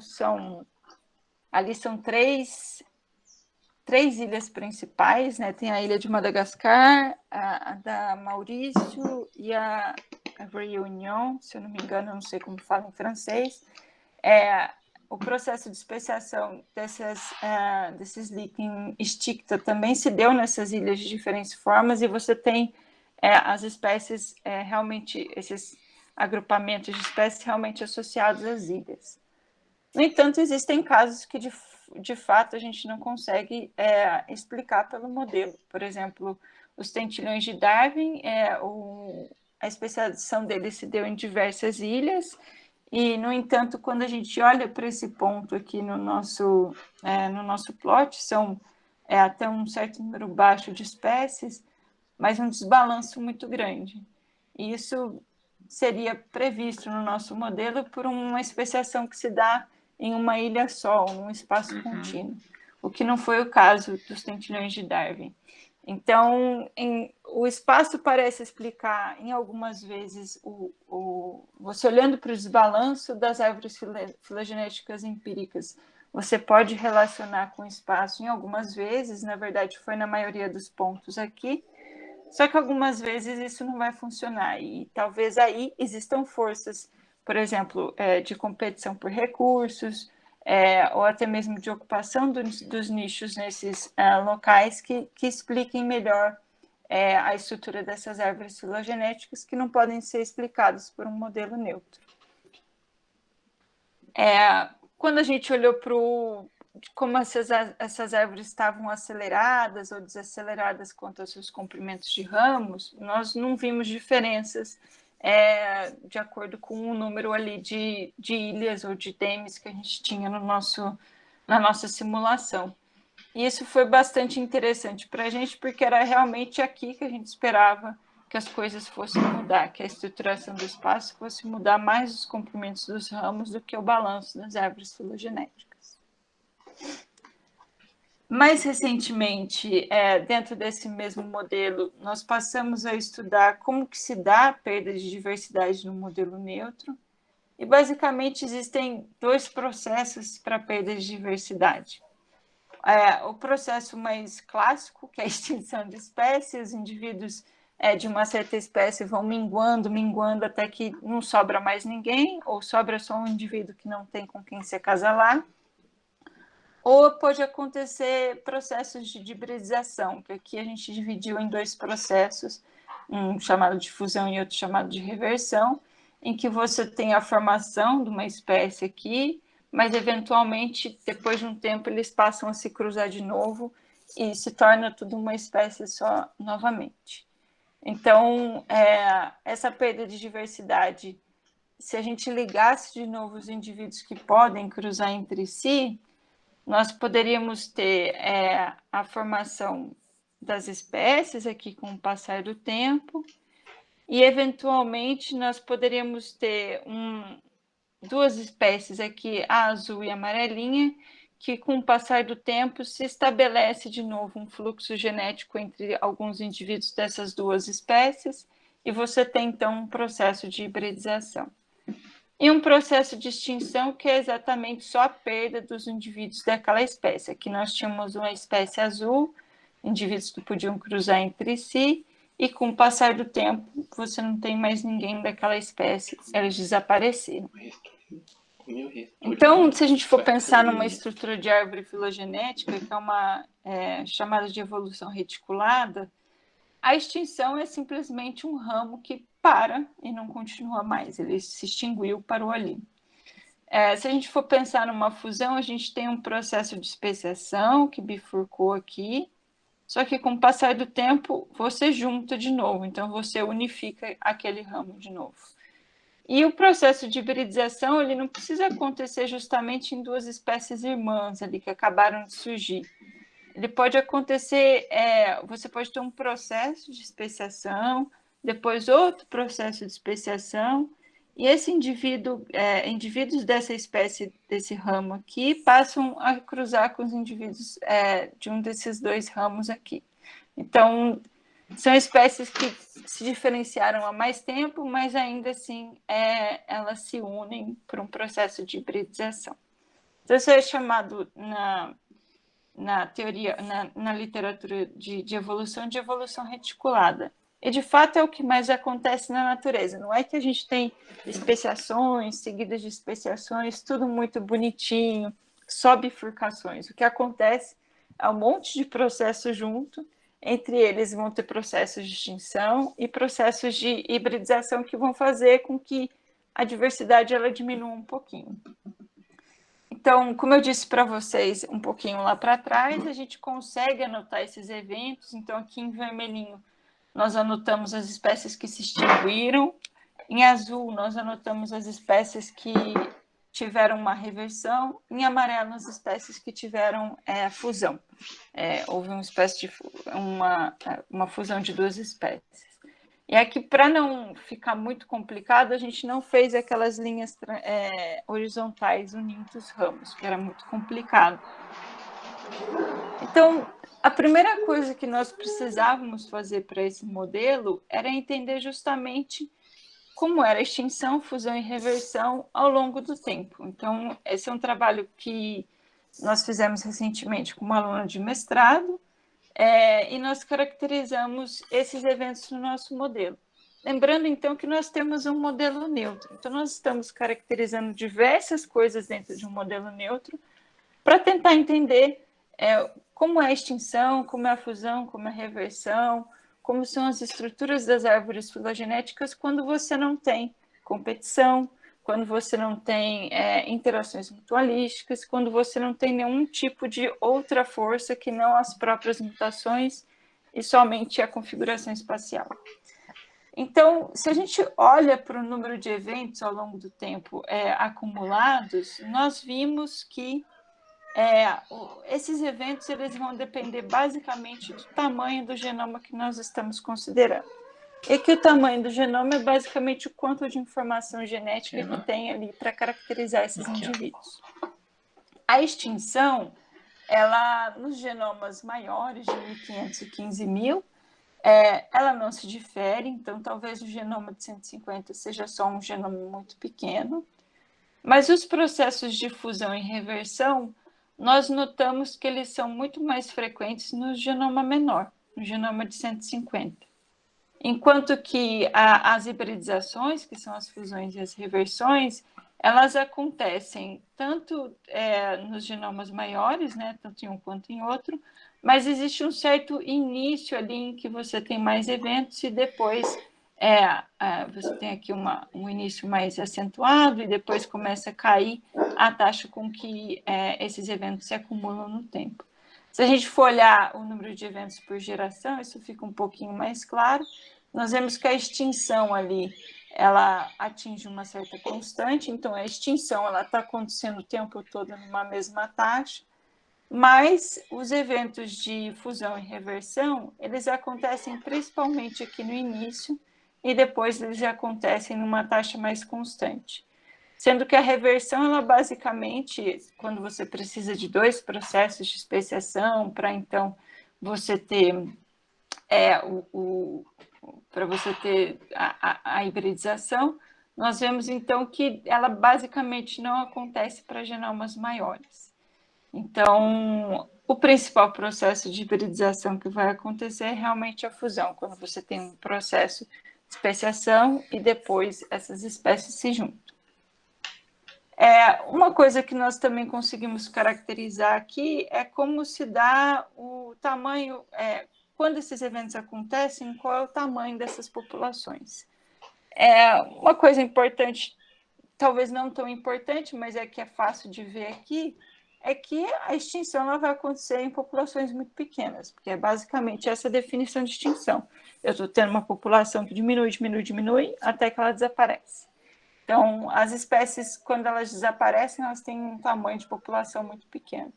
S2: ali são três ilhas principais, né? Tem a ilha de Madagascar, a da Maurício e a Réunion, se eu não me engano, eu não sei como fala em francês. O processo de especiação desses líquen Sticta também se deu nessas ilhas de diferentes formas, e você tem as espécies realmente, esses agrupamentos de espécies realmente associados às ilhas. No entanto, existem casos que de fato a gente não consegue explicar pelo modelo. Por exemplo, os tentilhões de Darwin, a especiação deles se deu em diversas ilhas, e, no entanto, quando a gente olha para esse ponto aqui no nosso plot, são até um certo número baixo de espécies, mas um desbalanço muito grande. E isso seria previsto no nosso modelo por uma especiação que se dá em uma ilha só, num espaço contínuo, o que não foi o caso dos tentilhões de Darwin. Então, o espaço parece explicar, em algumas vezes, você olhando para o desbalanço das árvores filogenéticas empíricas, você pode relacionar com o espaço em algumas vezes, na verdade foi na maioria dos pontos aqui, só que algumas vezes isso não vai funcionar, e talvez aí existam forças, por exemplo, de competição por recursos, ou até mesmo de ocupação dos nichos nesses locais que expliquem melhor a estrutura dessas árvores filogenéticas, que não podem ser explicadas por um modelo neutro. Quando a gente olhou para como essas árvores estavam aceleradas ou desaceleradas quanto aos seus comprimentos de ramos, nós não vimos diferenças de acordo com o número ali de ilhas ou de demes que a gente tinha na nossa simulação. E isso foi bastante interessante para a gente, porque era realmente aqui que a gente esperava que as coisas fossem mudar, que a estruturação do espaço fosse mudar mais os comprimentos dos ramos do que o balanço das árvores filogenéticas. Mais recentemente, dentro desse mesmo modelo, nós passamos a estudar como que se dá a perda de diversidade no modelo neutro, e basicamente existem 2 processos para a perda de diversidade. O processo mais clássico, que é a extinção de espécies, os indivíduos de uma certa espécie vão minguando até que não sobra mais ninguém, ou sobra só um indivíduo que não tem com quem se acasalar. Ou pode acontecer processos de hibridização, que aqui a gente dividiu em 2 processos, um chamado de fusão e outro chamado de reversão, em que você tem a formação de uma espécie aqui, mas eventualmente, depois de um tempo, eles passam a se cruzar de novo e se torna tudo uma espécie só novamente. Então, essa perda de diversidade, se a gente ligasse de novo os indivíduos que podem cruzar entre si, nós poderíamos ter a formação das espécies aqui com o passar do tempo, e eventualmente nós poderíamos ter 2 espécies aqui, a azul e a amarelinha, que, com o passar do tempo, se estabelece de novo um fluxo genético entre alguns indivíduos dessas duas espécies, e você tem, então, um processo de hibridização. E um processo de extinção que é exatamente só a perda dos indivíduos daquela espécie. Aqui nós tínhamos uma espécie azul, indivíduos que podiam cruzar entre si, e com o passar do tempo, você não tem mais ninguém daquela espécie, eles desapareceram. Então, se a gente for pensar numa estrutura de árvore filogenética, que é uma chamada de evolução reticulada, a extinção é simplesmente um ramo que para e não continua mais, ele se extinguiu, parou ali. Se a gente for pensar numa fusão, a gente tem um processo de especiação que bifurcou aqui, só que com o passar do tempo você junta de novo, então você unifica aquele ramo de novo. E o processo de hibridização ele não precisa acontecer justamente em duas espécies irmãs ali que acabaram de surgir. Ele pode acontecer, você pode ter um processo de especiação, depois outro processo de especiação, e esse indivíduos dessa espécie, desse ramo aqui, passam a cruzar com os indivíduos de um desses dois ramos aqui. Então, são espécies que se diferenciaram há mais tempo, mas ainda assim elas se unem por um processo de hibridização. Então, isso é chamado na teoria, na literatura de evolução reticulada. E, de fato, é o que mais acontece na natureza. Não é que a gente tem especiações, seguidas de especiações, tudo muito bonitinho, só bifurcações. O que acontece é um monte de processos junto, entre eles vão ter processos de extinção e processos de hibridização que vão fazer com que a diversidade ela diminua um pouquinho. Então, como eu disse para vocês um pouquinho lá para trás, a gente consegue anotar esses eventos. Então, aqui em vermelhinho, nós anotamos as espécies que se extinguiram. Em azul, nós anotamos as espécies que tiveram uma reversão. Em amarelo, as espécies que tiveram fusão. Houve uma fusão de duas espécies. E aqui, para não ficar muito complicado, a gente não fez aquelas linhas horizontais unindo os ramos, que era muito complicado. Então, a primeira coisa que nós precisávamos fazer para esse modelo era entender justamente como era a extinção, fusão e reversão ao longo do tempo. Então, esse é um trabalho que nós fizemos recentemente com uma aluna de mestrado, e nós caracterizamos esses eventos no nosso modelo. Lembrando, então, que nós temos um modelo neutro. Então, nós estamos caracterizando diversas coisas dentro de um modelo neutro para tentar entender como é a extinção, como é a fusão, como é a reversão, como são as estruturas das árvores filogenéticas quando você não tem competição, quando você não tem interações mutualísticas, quando você não tem nenhum tipo de outra força que não as próprias mutações e somente a configuração espacial. Então, se a gente olha para o número de eventos ao longo do tempo acumulados, nós vimos que esses eventos eles vão depender basicamente do tamanho do genoma que nós estamos considerando. E que o tamanho do genoma é basicamente o quanto de informação genética que tem ali para caracterizar esses indivíduos. A extinção, ela nos genomas maiores, de 1.500 e 15.000, ela não se difere, então talvez o genoma de 150 seja só um genoma muito pequeno, mas os processos de fusão e reversão, nós notamos que eles são muito mais frequentes no genoma menor, no genoma de 150. Enquanto que as hibridizações, que são as fusões e as reversões, elas acontecem tanto nos genomas maiores, né, tanto em um quanto em outro, mas existe um certo início ali em que você tem mais eventos e depois você tem aqui um início mais acentuado e depois começa a cair a taxa com que esses eventos se acumulam no tempo. Se a gente for olhar o número de eventos por geração, isso fica um pouquinho mais claro. Nós vemos que a extinção ali, ela atinge uma certa constante, então a extinção ela está acontecendo o tempo todo numa mesma taxa, mas os eventos de fusão e reversão, eles acontecem principalmente aqui no início e depois eles acontecem numa taxa mais constante. sendo que a reversão, ela basicamente, quando você precisa de 2 processos de especiação para então você ter para você ter a hibridização, nós vemos então que ela basicamente não acontece para genomas maiores. Então, o principal processo de hibridização que vai acontecer é realmente a fusão, quando você tem um processo de especiação e depois essas espécies se juntam. Uma coisa que nós também conseguimos caracterizar aqui é como se dá o tamanho, quando esses eventos acontecem, qual é o tamanho dessas populações. Uma coisa importante, talvez não tão importante, mas que é fácil de ver aqui, é que a extinção ela vai acontecer em populações muito pequenas, porque é basicamente essa definição de extinção. Eu estou tendo uma população que diminui, até que ela desaparece. Então, as espécies, quando elas desaparecem, elas têm um tamanho de população muito pequeno.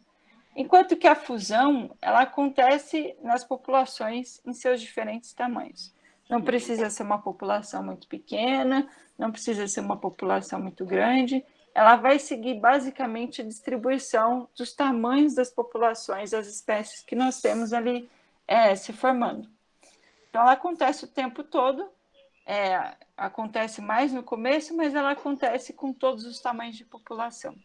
S2: Enquanto que a fusão, ela acontece nas populações em seus diferentes tamanhos. Não precisa ser uma população muito pequena, não precisa ser uma população muito grande, ela vai seguir basicamente a distribuição dos tamanhos das populações, das espécies que nós temos ali se formando. Então, ela acontece o tempo todo, acontece mais no começo, mas ela acontece com todos os tamanhos de população.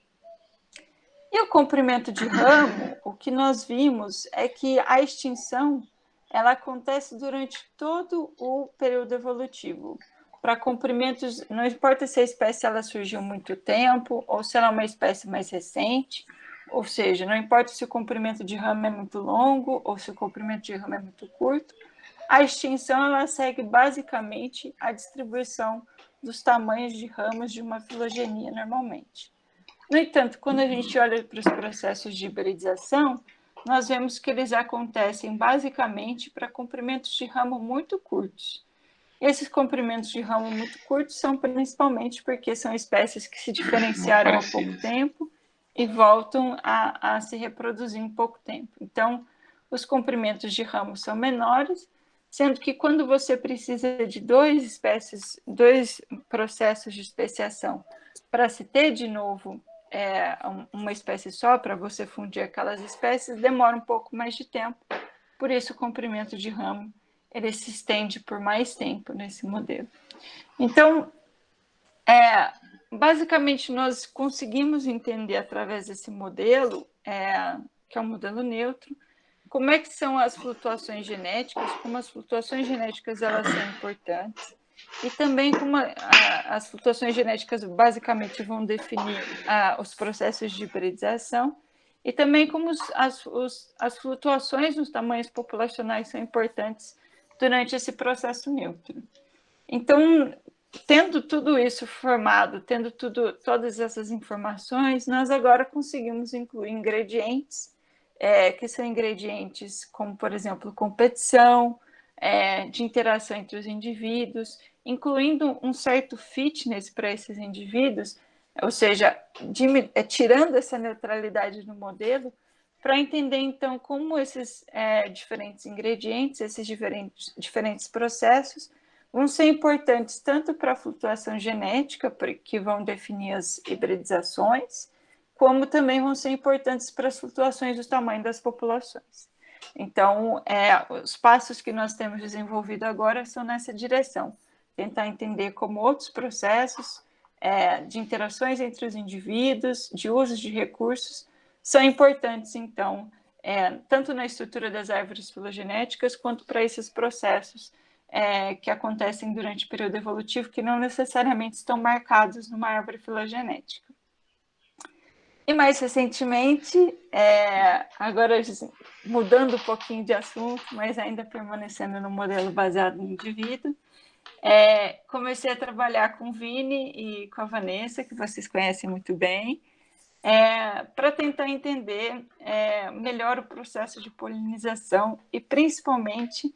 S2: E o comprimento de ramo, o que nós vimos é que a extinção ela acontece durante todo o período evolutivo. Para comprimentos, não importa se a espécie ela surgiu há muito tempo ou se ela é uma espécie mais recente, ou seja, não importa se o comprimento de ramo é muito longo ou se o comprimento de ramo é muito curto, a extinção ela segue basicamente a distribuição dos tamanhos de ramos de uma filogenia normalmente. No entanto, quando a gente olha para os processos de hibridização, nós vemos que eles acontecem basicamente para comprimentos de ramo muito curtos. Esses comprimentos de ramo muito curtos são principalmente porque são espécies que se diferenciaram há pouco tempo e voltam a se reproduzir em pouco tempo. Então, os comprimentos de ramo são menores, sendo que quando você precisa de dois processos de especiação para se ter de novo uma espécie só, para você fundir aquelas espécies, demora um pouco mais de tempo. Por isso, o comprimento de ramo ele se estende por mais tempo nesse modelo. Então, basicamente, nós conseguimos entender através desse modelo, que é um modelo neutro, como é que são as flutuações genéticas, como as flutuações genéticas elas são importantes, e também como as flutuações genéticas basicamente vão definir os processos de hibridização, e também como as flutuações nos tamanhos populacionais são importantes durante esse processo neutro. Então, tendo tudo isso formado, tendo todas essas informações, nós agora conseguimos incluir ingredientes, que são ingredientes como, por exemplo, competição, de interação entre os indivíduos, incluindo um certo fitness para esses indivíduos, ou seja, tirando essa neutralidade no modelo, para entender, então, como esses diferentes ingredientes, esses diferentes processos, vão ser importantes tanto para a flutuação genética, que vão definir as hibridizações, como também vão ser importantes para as flutuações do tamanho das populações. Então, os passos que nós temos desenvolvido agora são nessa direção, tentar entender como outros processos de interações entre os indivíduos, de uso de recursos, são importantes, então, tanto na estrutura das árvores filogenéticas, quanto para esses processos que acontecem durante o período evolutivo, que não necessariamente estão marcados numa árvore filogenética. E mais recentemente, agora mudando um pouquinho de assunto, mas ainda permanecendo no modelo baseado no indivíduo, comecei a trabalhar com o Vini e com a Vanessa, que vocês conhecem muito bem, para tentar entender melhor o processo de polinização e, principalmente,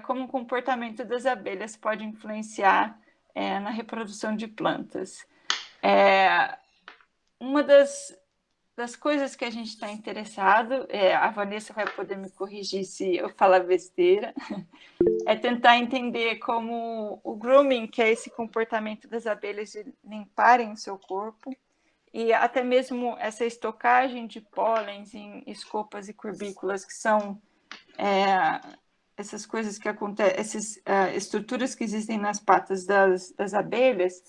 S2: como o comportamento das abelhas pode influenciar na reprodução de plantas. Uma das das coisas que a gente está interessado, a Vanessa vai poder me corrigir se eu falar besteira, é tentar entender como o grooming, que é esse comportamento das abelhas de limparem o seu corpo, e até mesmo essa estocagem de pólens em escopas e curbículas, que são essas coisas que acontecem, essas estruturas que existem nas patas das abelhas,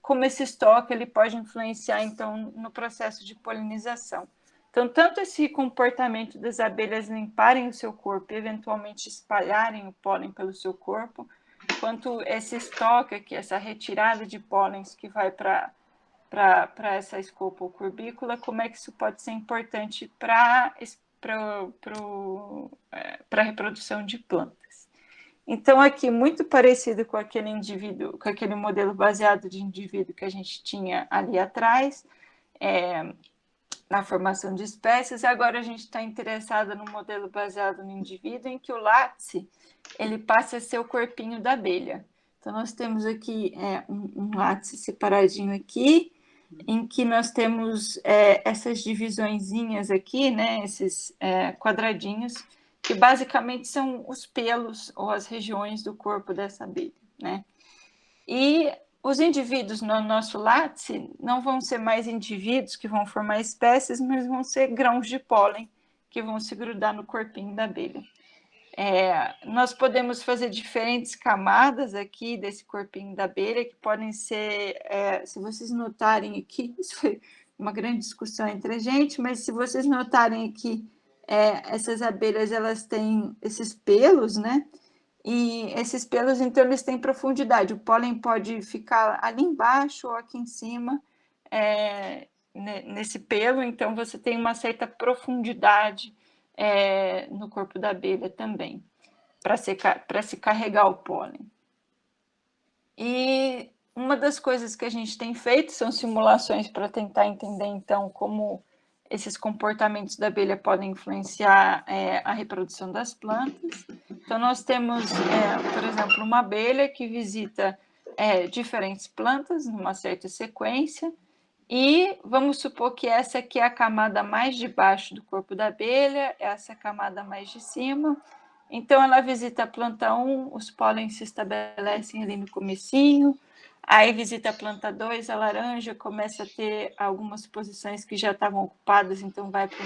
S2: como esse estoque ele pode influenciar, então, no processo de polinização. Então, tanto esse comportamento das abelhas limparem o seu corpo e eventualmente espalharem o pólen pelo seu corpo, quanto esse estoque aqui, essa retirada de pólens que vai para essa escopa ou curbícula, como é que isso pode ser importante para a reprodução de plantas. Então, aqui, muito parecido com aquele indivíduo, com aquele modelo baseado de indivíduo que a gente tinha ali atrás, na formação de espécies, agora a gente está interessado no modelo baseado no indivíduo, em que o látice ele passa a ser o corpinho da abelha. Então, nós temos aqui um látice separadinho aqui, em que nós temos essas divisõezinhas aqui, né, esses quadradinhos, que basicamente são os pelos ou as regiões do corpo dessa abelha, né? E os indivíduos no nosso látice não vão ser mais indivíduos que vão formar espécies, mas vão ser grãos de pólen que vão se grudar no corpinho da abelha. Nós podemos fazer diferentes camadas aqui desse corpinho da abelha, que podem ser, se vocês notarem aqui, isso foi uma grande discussão entre a gente, mas se vocês notarem aqui, essas abelhas, elas têm esses pelos, né? E esses pelos, então, eles têm profundidade. O pólen pode ficar ali embaixo ou aqui em cima, nesse pelo, então você tem uma certa profundidade no corpo da abelha também, para se carregar o pólen. E uma das coisas que a gente tem feito são simulações para tentar entender, então, como esses comportamentos da abelha podem influenciar a reprodução das plantas. Então, nós temos, por exemplo, uma abelha que visita diferentes plantas numa certa sequência, e vamos supor que essa aqui é a camada mais de baixo do corpo da abelha, essa é a camada mais de cima. Então, ela visita a planta 1, os pólens se estabelecem ali no comecinho. Aí visita a planta 2, a laranja começa a ter algumas posições que já estavam ocupadas, então vai para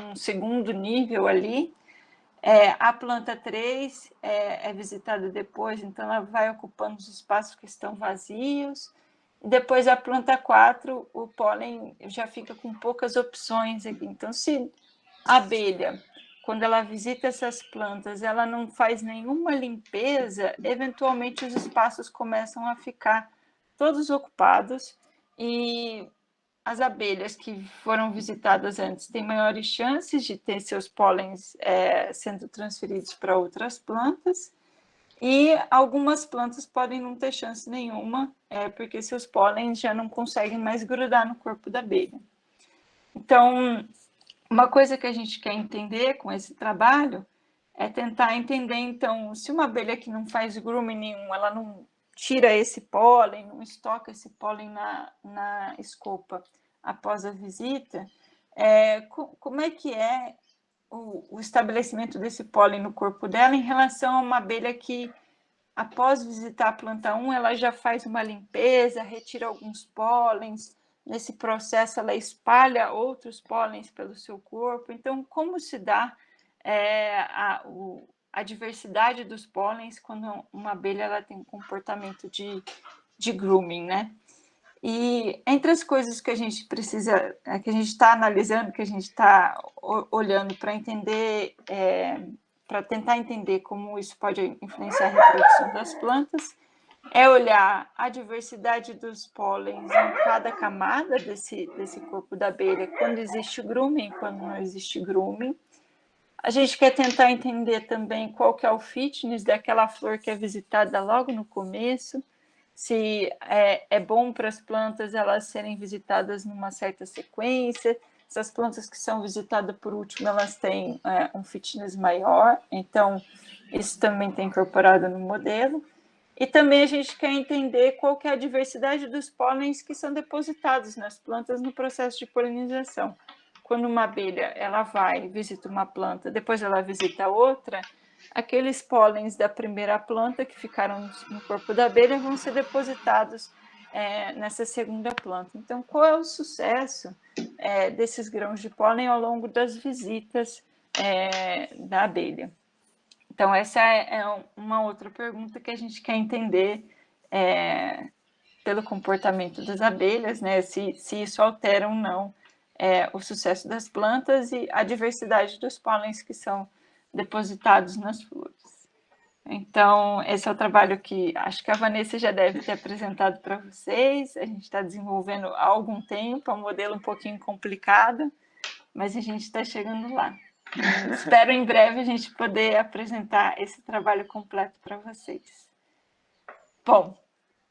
S2: um segundo nível ali. A planta 3 é visitada depois, então ela vai ocupando os espaços que estão vazios. Depois a planta 4, o pólen já fica com poucas opções aqui. Então, se a abelha, quando ela visita essas plantas, ela não faz nenhuma limpeza, eventualmente os espaços começam a ficar todos ocupados, e as abelhas que foram visitadas antes têm maiores chances de ter seus pólens sendo transferidos para outras plantas, e algumas plantas podem não ter chance nenhuma, porque seus pólens já não conseguem mais grudar no corpo da abelha. Então, uma coisa que a gente quer entender com esse trabalho é tentar entender, então, se uma abelha que não faz grooming nenhum, ela não tira esse pólen, não estoca esse pólen na escopa após a visita, como é que é o estabelecimento desse pólen no corpo dela em relação a uma abelha que, após visitar a planta 1, ela já faz uma limpeza, retira alguns pólens, nesse processo ela espalha outros pólens pelo seu corpo. Então, como se dá a diversidade dos pólens quando uma abelha ela tem um comportamento de grooming, né? E entre as coisas que a gente precisa, que a gente está analisando, que a gente está olhando para entender, para tentar entender como isso pode influenciar a reprodução das plantas, é olhar a diversidade dos pólens em cada camada desse corpo da abelha, quando existe grooming e quando não existe grooming. A gente quer tentar entender também qual que é o fitness daquela flor que é visitada logo no começo, se é bom para as plantas elas serem visitadas numa certa sequência, se as plantas que são visitadas por último, elas têm um fitness maior, então isso também está incorporado no modelo. E também a gente quer entender qual que é a diversidade dos pólens que são depositados nas plantas no processo de polinização. Quando uma abelha ela vai, visita uma planta, depois ela visita outra, aqueles pólens da primeira planta que ficaram no corpo da abelha vão ser depositados nessa segunda planta. Então, qual é o sucesso desses grãos de pólen ao longo das visitas da abelha? Então, essa é uma outra pergunta que a gente quer entender pelo comportamento das abelhas, né? Se isso altera ou não o sucesso das plantas e a diversidade dos pólens que são depositados nas flores. Então, esse é o trabalho que acho que a Vanessa já deve ter apresentado para vocês. A gente está desenvolvendo há algum tempo, é um modelo um pouquinho complicado, mas a gente está chegando lá. Espero em breve a gente poder apresentar esse trabalho completo para vocês. Bom,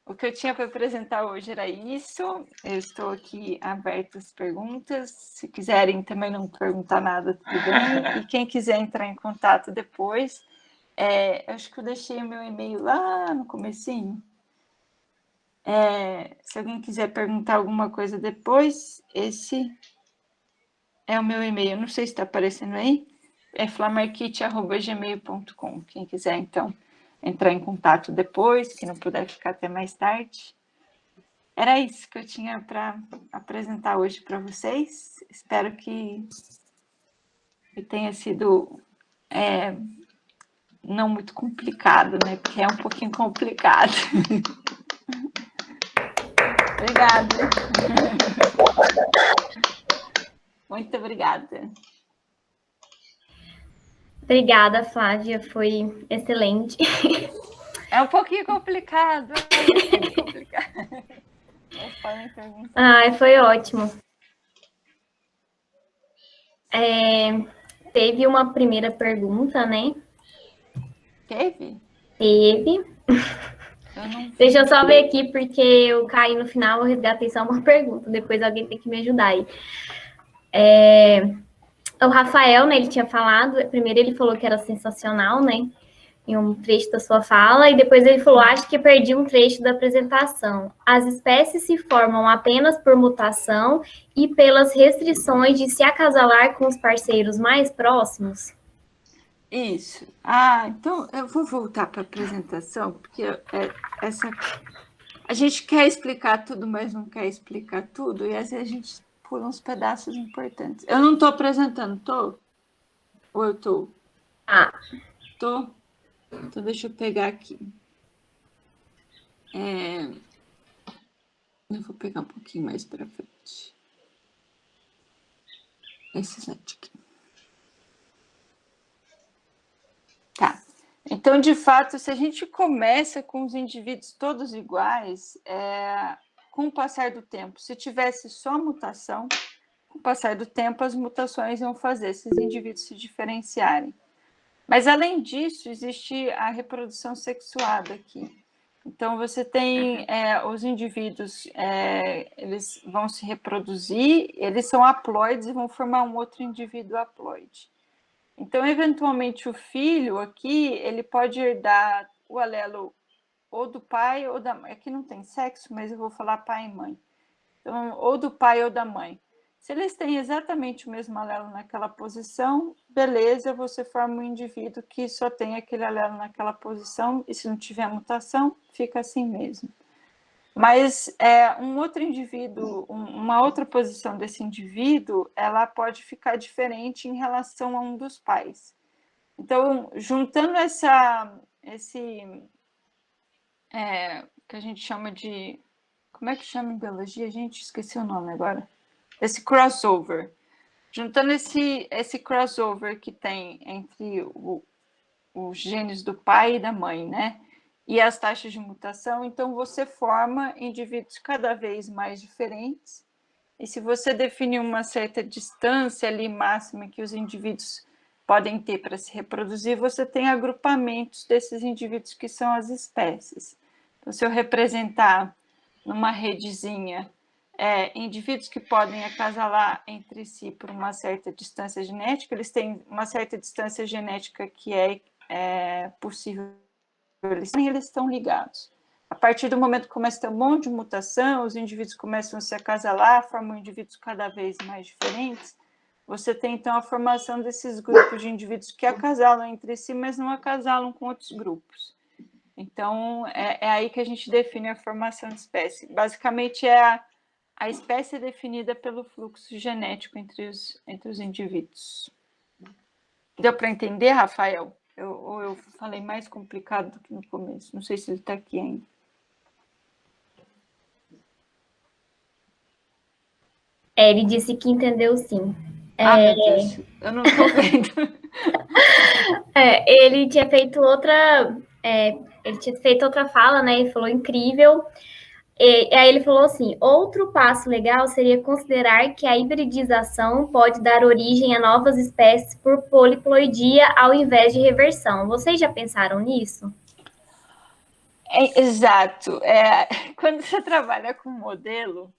S2: o que eu tinha para apresentar hoje era isso. Eu estou aqui aberta às perguntas. Se quiserem também não perguntar nada, tudo bem. E quem quiser entrar em contato depois, acho que eu deixei o meu e-mail lá no comecinho. Se alguém quiser perguntar alguma coisa depois, esse é o meu e-mail. Não sei se está aparecendo aí. É flamarkit@gmail.com. Quem quiser, então, entrar em contato depois, se não puder ficar até mais tarde. Era isso que eu tinha para apresentar hoje para vocês. Espero que tenha sido não muito complicado, né? Porque é um pouquinho complicado. Obrigada. Muito obrigada.
S1: Obrigada, Flávia, foi excelente.
S2: É um pouquinho complicado. Mas podem perguntar.
S1: Ai, foi ótimo. Teve uma primeira pergunta, né?
S2: Teve?
S1: Teve. Deixa eu só ver aqui, porque eu caí no final, eu resgatei só uma pergunta. Depois alguém tem que me ajudar aí. O Rafael, né, ele tinha falado, primeiro ele falou que era sensacional, né? Em um trecho da sua fala, e depois ele falou, acho que perdi um trecho da apresentação. As espécies se formam apenas por mutação e pelas restrições de se acasalar com os parceiros mais próximos?
S2: Isso. Então eu vou voltar para a apresentação, porque a gente quer explicar tudo, mas não quer explicar tudo, e às vezes a gente pula uns pedaços importantes. Eu não estou apresentando, estou? Ou eu estou? Estou? Então deixa eu pegar aqui. Eu vou pegar um pouquinho mais para frente. Esse slide aqui. Tá. Então, de fato, se a gente começa com os indivíduos todos iguais, com o passar do tempo, se tivesse só mutação, com o passar do tempo, as mutações iam fazer esses indivíduos se diferenciarem. Mas, além disso, existe a reprodução sexuada aqui. Então, você tem os indivíduos, eles vão se reproduzir, eles são haploides e vão formar um outro indivíduo haploide. Então, eventualmente, o filho aqui, ele pode herdar o alelo ou do pai ou da mãe. Aqui não tem sexo, mas eu vou falar pai e mãe. Então, ou do pai ou da mãe. Se eles têm exatamente o mesmo alelo naquela posição, beleza, você forma um indivíduo que só tem aquele alelo naquela posição, e se não tiver mutação, fica assim mesmo. Mas um outro indivíduo, uma outra posição desse indivíduo, ela pode ficar diferente em relação a um dos pais. Então, juntando esse que a gente chama de... Como é que chama em biologia? Gente, esqueci o nome agora. Esse crossover. Juntando esse crossover que tem entre os genes do pai e da mãe, né? E as taxas de mutação, então você forma indivíduos cada vez mais diferentes. E se você definir uma certa distância ali máxima que os indivíduos podem ter para se reproduzir, você tem agrupamentos desses indivíduos que são as espécies. Então, se eu representar numa redezinha indivíduos que podem acasalar entre si por uma certa distância genética, eles têm uma certa distância genética que é possível eles estão ligados. A partir do momento que começa a ter um monte de mutação, os indivíduos começam a se acasalar, formam indivíduos cada vez mais diferentes, você tem, então, a formação desses grupos de indivíduos que acasalam entre si, mas não acasalam com outros grupos. Então, é aí que a gente define a formação de espécie. Basicamente, a espécie é definida pelo fluxo genético entre os indivíduos. Deu para entender, Rafael? Ou eu falei mais complicado do que no começo? Não sei se ele está aqui ainda.
S1: Ele disse que entendeu sim.
S2: Meu Deus, eu não estou vendo.
S1: Ele tinha feito outra fala, né? Ele falou incrível. E aí ele falou assim: outro passo legal seria considerar que a hibridização pode dar origem a novas espécies por poliploidia ao invés de reversão. Vocês já pensaram nisso?
S2: Exato. Quando você trabalha com modelo,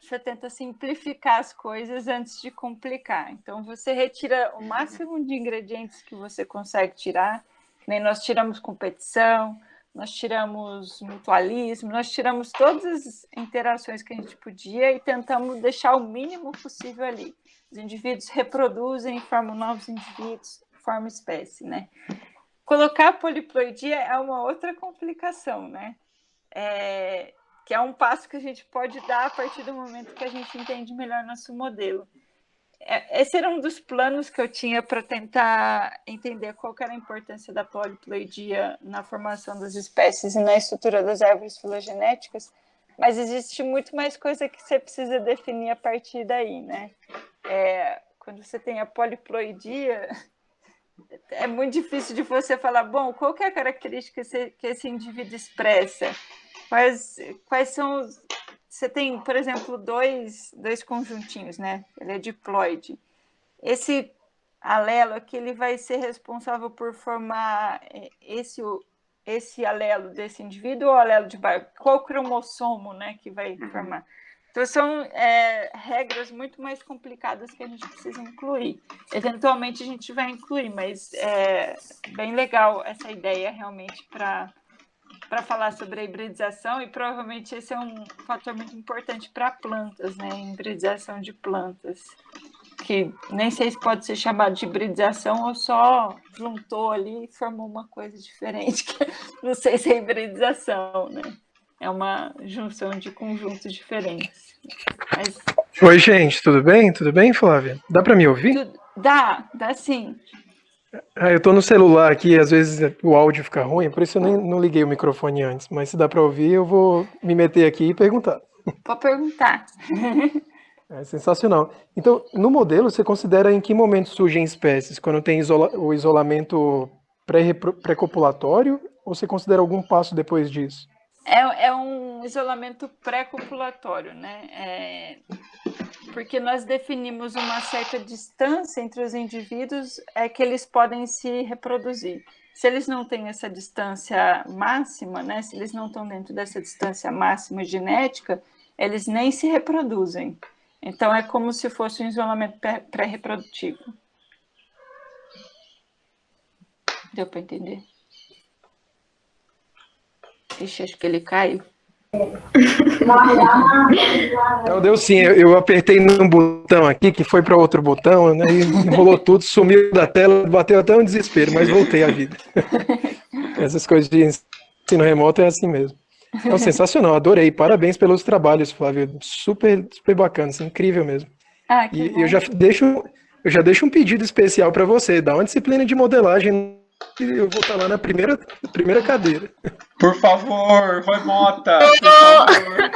S2: você tenta simplificar as coisas antes de complicar. Então, você retira o máximo de ingredientes que você consegue tirar, que nem nós tiramos competição, nós tiramos mutualismo, nós tiramos todas as interações que a gente podia e tentamos deixar o mínimo possível ali. Os indivíduos reproduzem, formam novos indivíduos, formam espécie, né? Colocar poliploidia é uma outra complicação, né? Que é um passo que a gente pode dar a partir do momento que a gente entende melhor nosso modelo. Esse era um dos planos que eu tinha para tentar entender qual que era a importância da poliploidia na formação das espécies e na estrutura das árvores filogenéticas, mas existe muito mais coisa que você precisa definir a partir daí, né? Quando você tem a poliploidia, é muito difícil de você falar, bom, qual que é a característica que esse indivíduo expressa? Quais são os... Você tem, por exemplo, dois conjuntinhos, né? Ele é diploide. Esse alelo aqui, ele vai ser responsável por formar esse alelo desse indivíduo ou alelo de baixo? Qual cromossomo, né, que vai formar? Então, são regras muito mais complicadas que a gente precisa incluir. Eventualmente, a gente vai incluir, mas é bem legal essa ideia realmente para falar sobre a hibridização, e provavelmente esse é um fator muito importante para plantas, né? Hibridização de plantas, que nem sei se pode ser chamado de hibridização ou só juntou ali e formou uma coisa diferente, que não sei se é hibridização, né? É uma junção de conjuntos diferentes. Mas...
S3: Oi, gente, tudo bem? Tudo bem, Flávia? Dá para me ouvir?
S2: Dá sim.
S3: Eu tô no celular aqui, às vezes o áudio fica ruim, por isso eu nem não liguei o microfone antes, mas se dá para ouvir, eu vou me meter aqui e perguntar.
S2: Pode perguntar.
S3: É sensacional. Então, no modelo, você considera em que momento surgem espécies? Quando tem o isolamento pré-copulatório, ou você considera algum passo depois disso?
S2: É um isolamento pré-copulatório, né? Porque nós definimos uma certa distância entre os indivíduos que eles podem se reproduzir. Se eles não têm essa distância máxima, né? Se eles não estão dentro dessa distância máxima genética, eles nem se reproduzem. Então, é como se fosse um isolamento pré-reprodutivo. Deu para entender? Ixi, acho que ele caiu.
S3: Não, deu sim, eu apertei num botão aqui, que foi para outro botão, né, e enrolou tudo, sumiu da tela, bateu até um desespero, mas voltei à vida. Essas coisas de ensino remoto é assim mesmo. É sensacional, adorei, parabéns pelos trabalhos, Flávio, super, super bacana, assim, incrível mesmo.
S2: Que
S3: e eu já deixo um pedido especial para você, dá uma disciplina de modelagem, eu vou estar lá na primeira cadeira.
S4: Por favor, Roy Mota, por favor.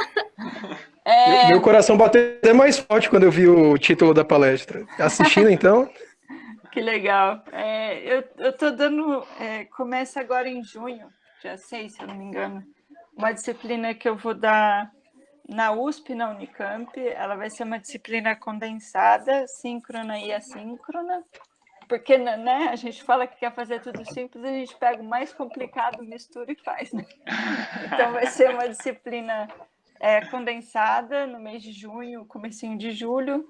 S3: Meu coração bateu até mais forte quando eu vi o título da palestra. Assistindo, então?
S2: Que legal. Eu estou dando... começa agora em junho, dia 6, se eu não me engano, uma disciplina que eu vou dar na USP, na Unicamp. Ela vai ser uma disciplina condensada, síncrona e assíncrona. Porque, né, a gente fala que quer fazer tudo simples, a gente pega o mais complicado, mistura e faz, né? Então, vai ser uma disciplina condensada no mês de junho, comecinho de julho,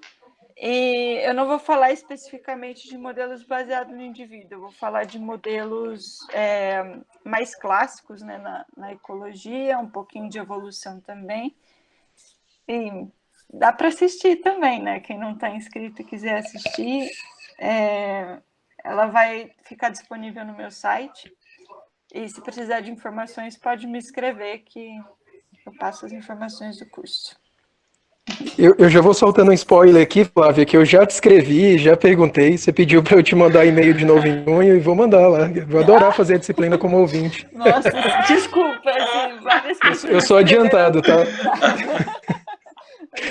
S2: E eu não vou falar especificamente de modelos baseados no indivíduo, eu vou falar de modelos mais clássicos, né, na ecologia, um pouquinho de evolução também. E dá para assistir também, né? Quem não está inscrito e quiser assistir, ela vai ficar disponível no meu site. E se precisar de informações, pode me escrever que eu passo as informações do curso.
S3: Eu já vou soltando um spoiler aqui, Flávia, que eu já te escrevi, já perguntei, você pediu para eu te mandar e-mail de novo em junho e vou mandar lá. Vou adorar fazer a disciplina como ouvinte.
S2: Nossa, desculpa, assim, várias pessoas.
S3: Eu sou adiantado, tá?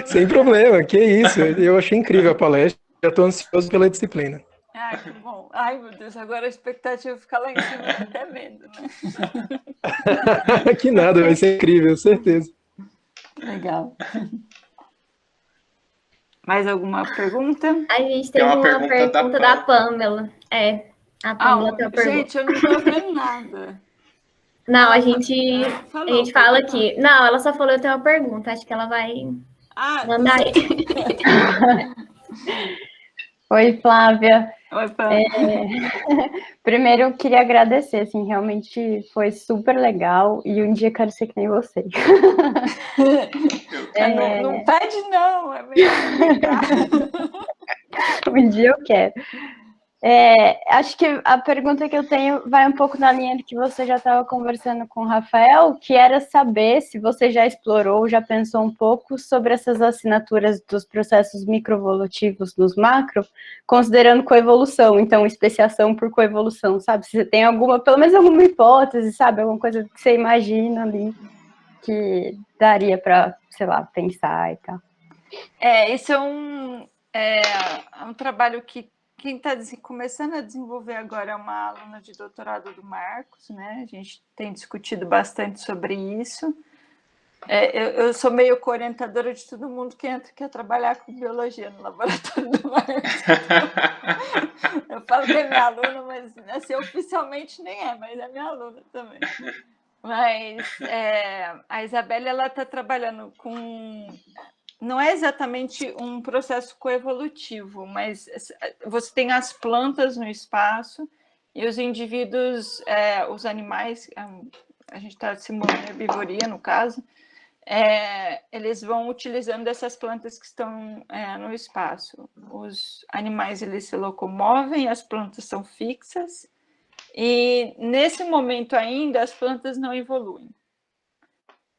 S3: Sem problema, que isso. Eu achei incrível a palestra, já estou ansioso pela disciplina.
S2: Ah, que bom. Ai, meu Deus, agora a expectativa fica lá em cima, eu tô até medo, né?
S3: Que nada, vai ser incrível, certeza.
S2: Legal. Mais alguma pergunta?
S1: A gente teve
S4: uma
S1: uma
S4: pergunta
S1: da Pamela. A Pamela tem uma pergunta.
S2: Gente, eu não tô vendo nada.
S1: Não, a gente fala
S2: aqui.
S1: aqui. Não, ela só falou eu tenho uma pergunta. Acho que ela vai mandar aí.
S5: Oi, Flávia.
S2: Oi, Pamela.
S5: Primeiro, eu queria agradecer, assim, realmente foi super legal e um dia quero ser que nem você.
S2: Não pede, não. É melhor.
S5: Um dia eu quero. Acho que a pergunta que eu tenho vai um pouco na linha do que você já estava conversando com o Rafael, que era saber se você já explorou, já pensou um pouco sobre essas assinaturas dos processos microevolutivos nos macro, considerando coevolução, então especiação por coevolução, sabe? Se você tem pelo menos alguma hipótese, sabe? Alguma coisa que você imagina ali que daria para, sei lá, pensar e tal.
S2: Esse é um trabalho que quem está começando a desenvolver agora é uma aluna de doutorado do Marcos, né? A gente tem discutido bastante sobre isso. Eu sou meio co-orientadora de todo mundo que quer trabalhar com biologia no laboratório do Marcos. Eu falo que é minha aluna, mas assim, oficialmente nem mas é minha aluna também. Mas a Isabelle está trabalhando com... Não é exatamente um processo coevolutivo, mas você tem as plantas no espaço e os indivíduos, os animais, a gente está simulando herbivoria no caso, eles vão utilizando essas plantas que estão no espaço. Os animais eles se locomovem, as plantas são fixas e nesse momento ainda as plantas não evoluem.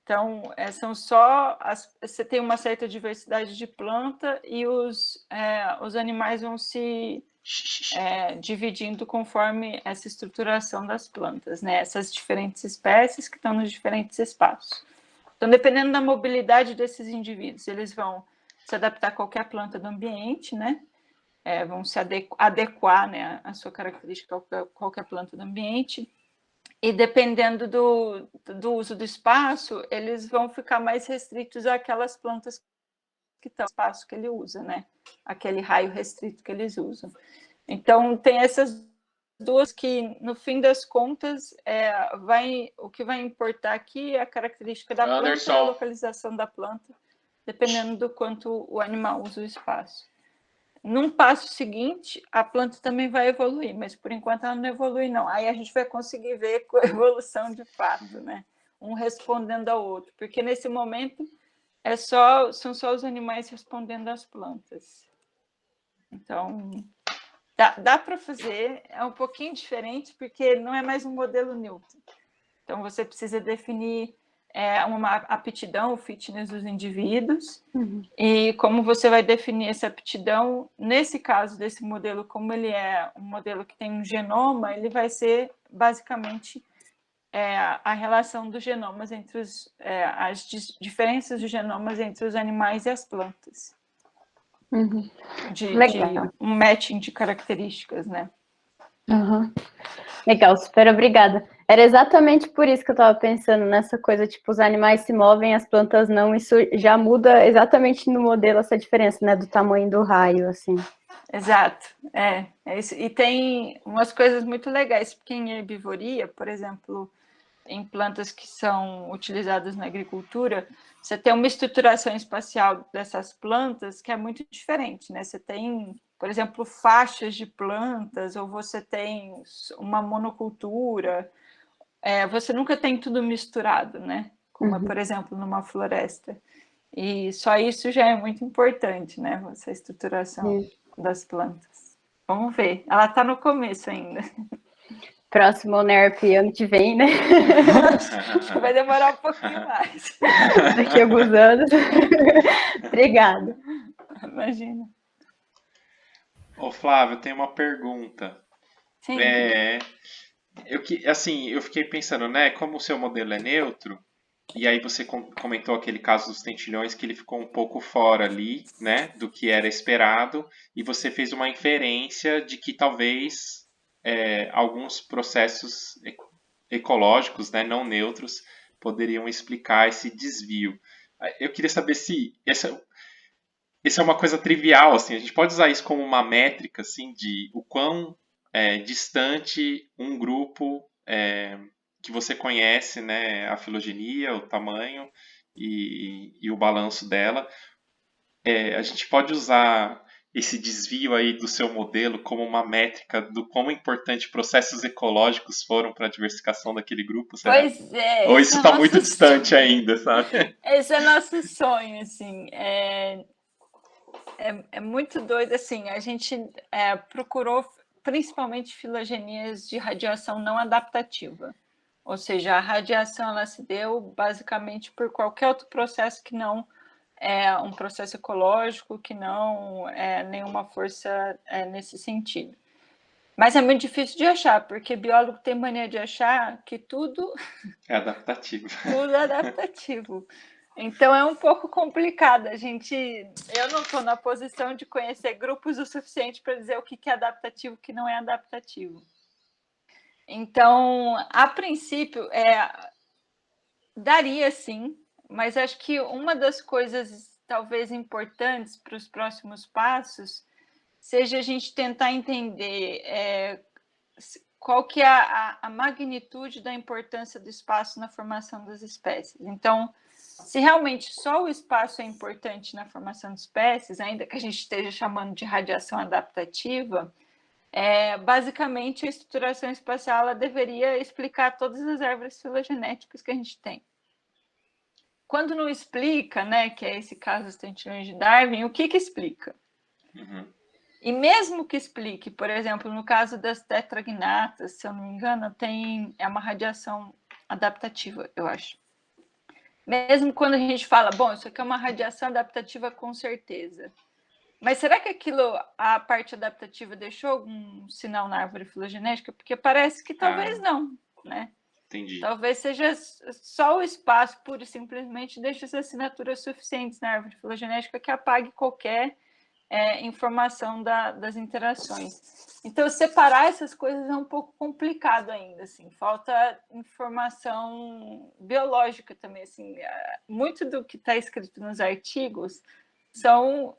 S2: Então, são só você tem uma certa diversidade de planta e os animais vão se dividindo conforme essa estruturação das plantas, né? Essas diferentes espécies que estão nos diferentes espaços. Então, dependendo da mobilidade desses indivíduos, eles vão se adaptar a qualquer planta do ambiente, né? Vão se adequar, né, a sua característica a qualquer planta do ambiente. E dependendo do uso do espaço, eles vão ficar mais restritos àquelas plantas que estão no espaço que ele usa, né? Aquele raio restrito que eles usam. Então, tem essas duas que, no fim das contas, o que vai importar aqui é a característica da planta e a localização da planta, dependendo do quanto o animal usa o espaço. Num passo seguinte, a planta também vai evoluir, mas por enquanto ela não evolui, não. Aí a gente vai conseguir ver a evolução de fato, né? Um respondendo ao outro, porque nesse momento são só os animais respondendo às plantas. Então, dá para fazer, é um pouquinho diferente, porque não é mais um modelo Newton. Então, você precisa definir uma aptidão, o fitness dos indivíduos, e como você vai definir essa aptidão, nesse caso desse modelo, como ele é um modelo que tem um genoma, ele vai ser basicamente a relação dos genomas entre as diferenças dos genomas entre os animais e as plantas. De um matching de características, né?
S5: Legal, super obrigada. Era exatamente por isso que eu estava pensando nessa coisa, tipo, os animais se movem, as plantas não, isso já muda exatamente no modelo essa diferença, né, do tamanho do raio, assim.
S2: Exato, é isso. E tem umas coisas muito legais, porque em herbivoria, por exemplo, em plantas que são utilizadas na agricultura, você tem uma estruturação espacial dessas plantas que é muito diferente, né? Você tem, por exemplo, faixas de plantas, ou você tem uma monocultura, você nunca tem tudo misturado, né? Como, por exemplo, numa floresta. E só isso já é muito importante, né? Essa estruturação das plantas. Vamos ver. Ela está no começo ainda.
S5: Próximo NERP ano que vem, né?
S2: Acho que vai demorar um pouquinho mais.
S5: Daqui a alguns anos. Obrigada.
S2: Imagina.
S4: Ô, Flávio, tem uma pergunta.
S2: Sim.
S4: Eu fiquei pensando, né? Como o seu modelo é neutro, e aí você comentou aquele caso dos tentilhões que ele ficou um pouco fora ali, né? Do que era esperado, e você fez uma inferência de que talvez alguns processos ecológicos, né, não neutros, poderiam explicar esse desvio. Eu queria saber se essa é uma coisa trivial, assim, a gente pode usar isso como uma métrica, assim, de o quão distante um grupo que você conhece, né, a filogenia, o tamanho e o balanço dela. A gente pode usar esse desvio aí do seu modelo como uma métrica do quão importante processos ecológicos foram para a diversificação daquele grupo, será?
S2: Pois é.
S4: Ou isso está muito distante ainda, sabe?
S2: Esse é nosso sonho, assim. É muito doido, assim. A gente procurou principalmente filogenias de radiação não adaptativa. Ou seja, a radiação ela se deu basicamente por qualquer outro processo que não é um processo ecológico, que não é nenhuma força nesse sentido. Mas é muito difícil de achar, porque biólogo tem mania de achar que tudo
S4: é adaptativo.
S2: Tudo é adaptativo. Então é um pouco complicado. Eu não estou na posição de conhecer grupos o suficiente para dizer o que é adaptativo e o que não é adaptativo. Então, a princípio, daria sim, mas acho que uma das coisas talvez importantes para os próximos passos seja a gente tentar entender qual que é a magnitude da importância do espaço na formação das espécies. Então, se realmente só o espaço é importante na formação de espécies, ainda que a gente esteja chamando de radiação adaptativa, basicamente a estruturação espacial ela deveria explicar todas as árvores filogenéticas que a gente tem. Quando não explica, né, que é esse caso dos tentilhões de Darwin, o que explica?
S4: Uhum.
S2: E mesmo que explique, por exemplo, no caso das tetragnatas, se eu não me engano, é uma radiação adaptativa, eu acho. Mesmo quando a gente fala, bom, isso aqui é uma radiação adaptativa com certeza. Mas será que a parte adaptativa deixou algum sinal na árvore filogenética? Porque parece que talvez não, né?
S4: Entendi.
S2: Talvez seja só o espaço, pura e simplesmente, deixe as assinaturas suficientes na árvore filogenética que apague qualquer informação das interações. Então, separar essas coisas é um pouco complicado ainda, assim. Falta informação biológica também, assim. Muito do que está escrito nos artigos são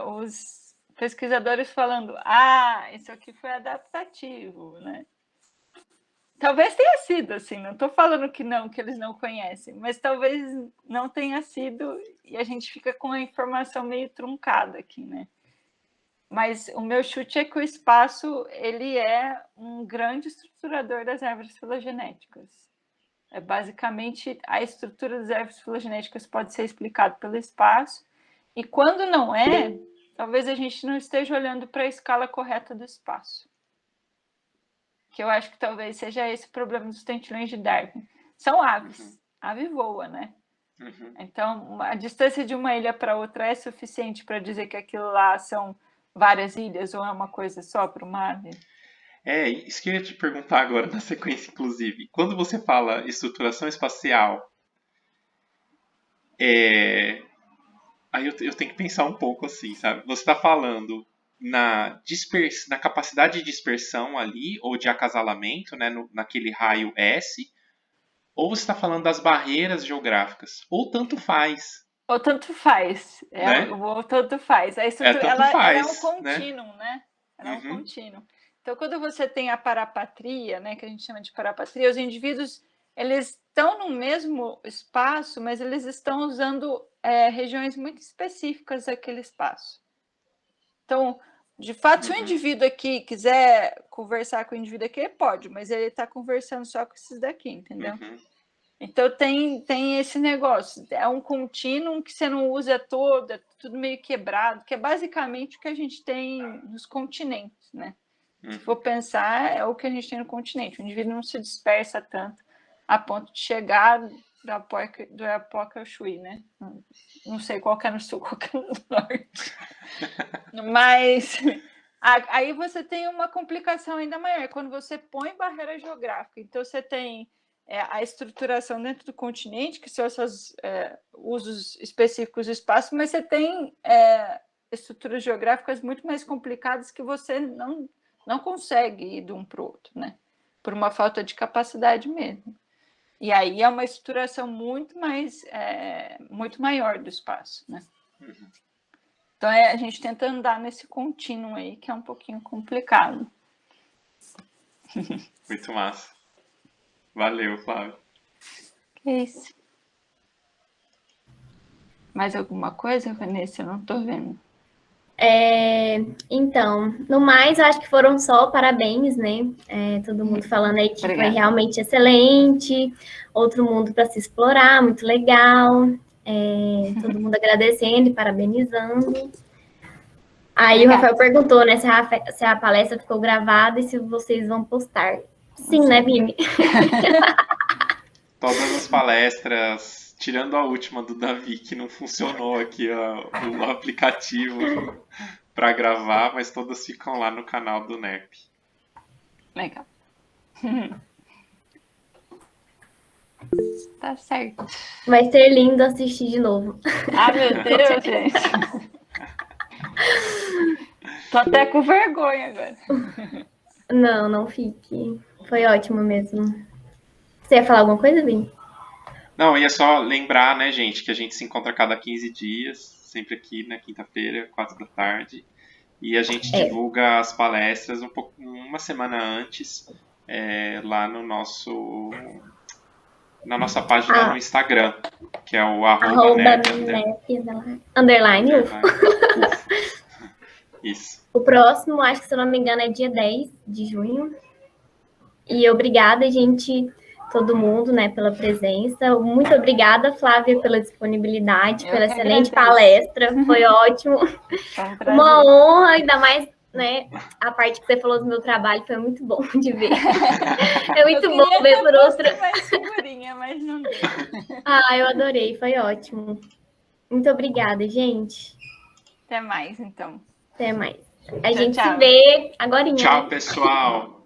S2: os pesquisadores falando isso aqui foi adaptativo, né? Talvez tenha sido, assim, não estou falando que eles não conhecem, mas talvez não tenha sido e a gente fica com a informação meio truncada aqui, né? Mas o meu chute é que o espaço, ele é um grande estruturador das árvores filogenéticas. Basicamente, a estrutura das árvores filogenéticas pode ser explicada pelo espaço e quando não talvez a gente não esteja olhando para a escala correta do espaço. Que eu acho que talvez seja esse o problema dos tentilhões de Darwin. São aves. Ave voa, né?
S4: Uhum.
S2: Então, a distância de uma ilha para outra é suficiente para dizer que aquilo lá são várias ilhas ou é uma coisa só para uma ave?
S4: Isso que eu ia te perguntar agora na sequência, inclusive. Quando você fala estruturação espacial, aí eu tenho que pensar um pouco assim, sabe? Você está falando na capacidade de dispersão ali, ou de acasalamento, né, naquele raio S, ou você está falando das barreiras geográficas, ou tanto faz.
S2: Ou tanto faz,
S4: Né?
S2: Ou tanto faz. A estrutura,
S4: tanto
S2: ela é
S4: faz,
S2: um contínuo, né? Ela é um contínuo. Então, quando você tem a parapatria, né, que a gente chama de parapatria, os indivíduos eles estão no mesmo espaço, mas eles estão usando regiões muito específicas daquele espaço. Então, de fato, se o indivíduo aqui quiser conversar com o indivíduo aqui, ele pode, mas ele está conversando só com esses daqui, entendeu? Então, tem esse negócio. É um contínuo que você não usa todo, é tudo meio quebrado, que é basicamente o que a gente tem nos continentes, né? Se for pensar, é o que a gente tem no continente. O indivíduo não se dispersa tanto a ponto de chegar do Iapoca ao Chuí, né? Não sei qual que é no sul, qual que é no norte. Mas aí você tem uma complicação ainda maior, quando você põe barreira geográfica. Então, você tem a estruturação dentro do continente, que são esses usos específicos do espaço, mas você tem estruturas geográficas muito mais complicadas que você não consegue ir de um para o outro, né? Por uma falta de capacidade mesmo. E aí é uma estruturação muito maior do espaço, né? Então, a gente tenta andar nesse contínuo aí, que é um pouquinho complicado.
S4: Muito massa. Valeu, Flávio.
S2: Que é isso. Mais alguma coisa, Vanessa? Eu não estou vendo.
S1: Então, no mais, eu acho que foram só parabéns, né? Todo mundo falando aí que
S2: Obrigada.
S1: foi realmente excelente, outro mundo para se explorar, muito legal. Todo mundo agradecendo e parabenizando. Aí o Rafael perguntou, né, se a palestra ficou gravada e se vocês vão postar. Sim, né, Vini?
S4: Todas as palestras, tirando a última do Davi, que não funcionou aqui o aplicativo para gravar, mas todas ficam lá no canal do NERP.
S2: Legal. Tá certo.
S1: Vai ser lindo assistir de novo.
S2: Ah, meu Deus, gente. Tô até com vergonha agora.
S1: Não fique. Foi ótimo mesmo. Você ia falar alguma coisa, Vini?
S4: Não, eu ia só lembrar, né, gente, que a gente se encontra a cada 15 dias, sempre aqui na quinta-feira, 4 da tarde. E a gente divulga as palestras uma semana antes, lá no na nossa página no Instagram, que é o
S1: @NERP_UF.
S4: Isso.
S1: O próximo, acho que se eu não me engano, é dia 10 de junho. E obrigada, gente, todo mundo, né, pela presença. Muito obrigada, Flávia, pela disponibilidade, pela excelente palestra. Foi ótimo. Uma honra, ainda mais, né, a parte que você falou do meu trabalho foi muito bom de ver. É muito bom ver por outra.
S2: Mais figurinha, mas não deu.
S1: Eu adorei, foi ótimo. Muito obrigada, gente.
S2: Até mais, então.
S1: Até mais. A gente se vê agora.
S4: Tchau, pessoal.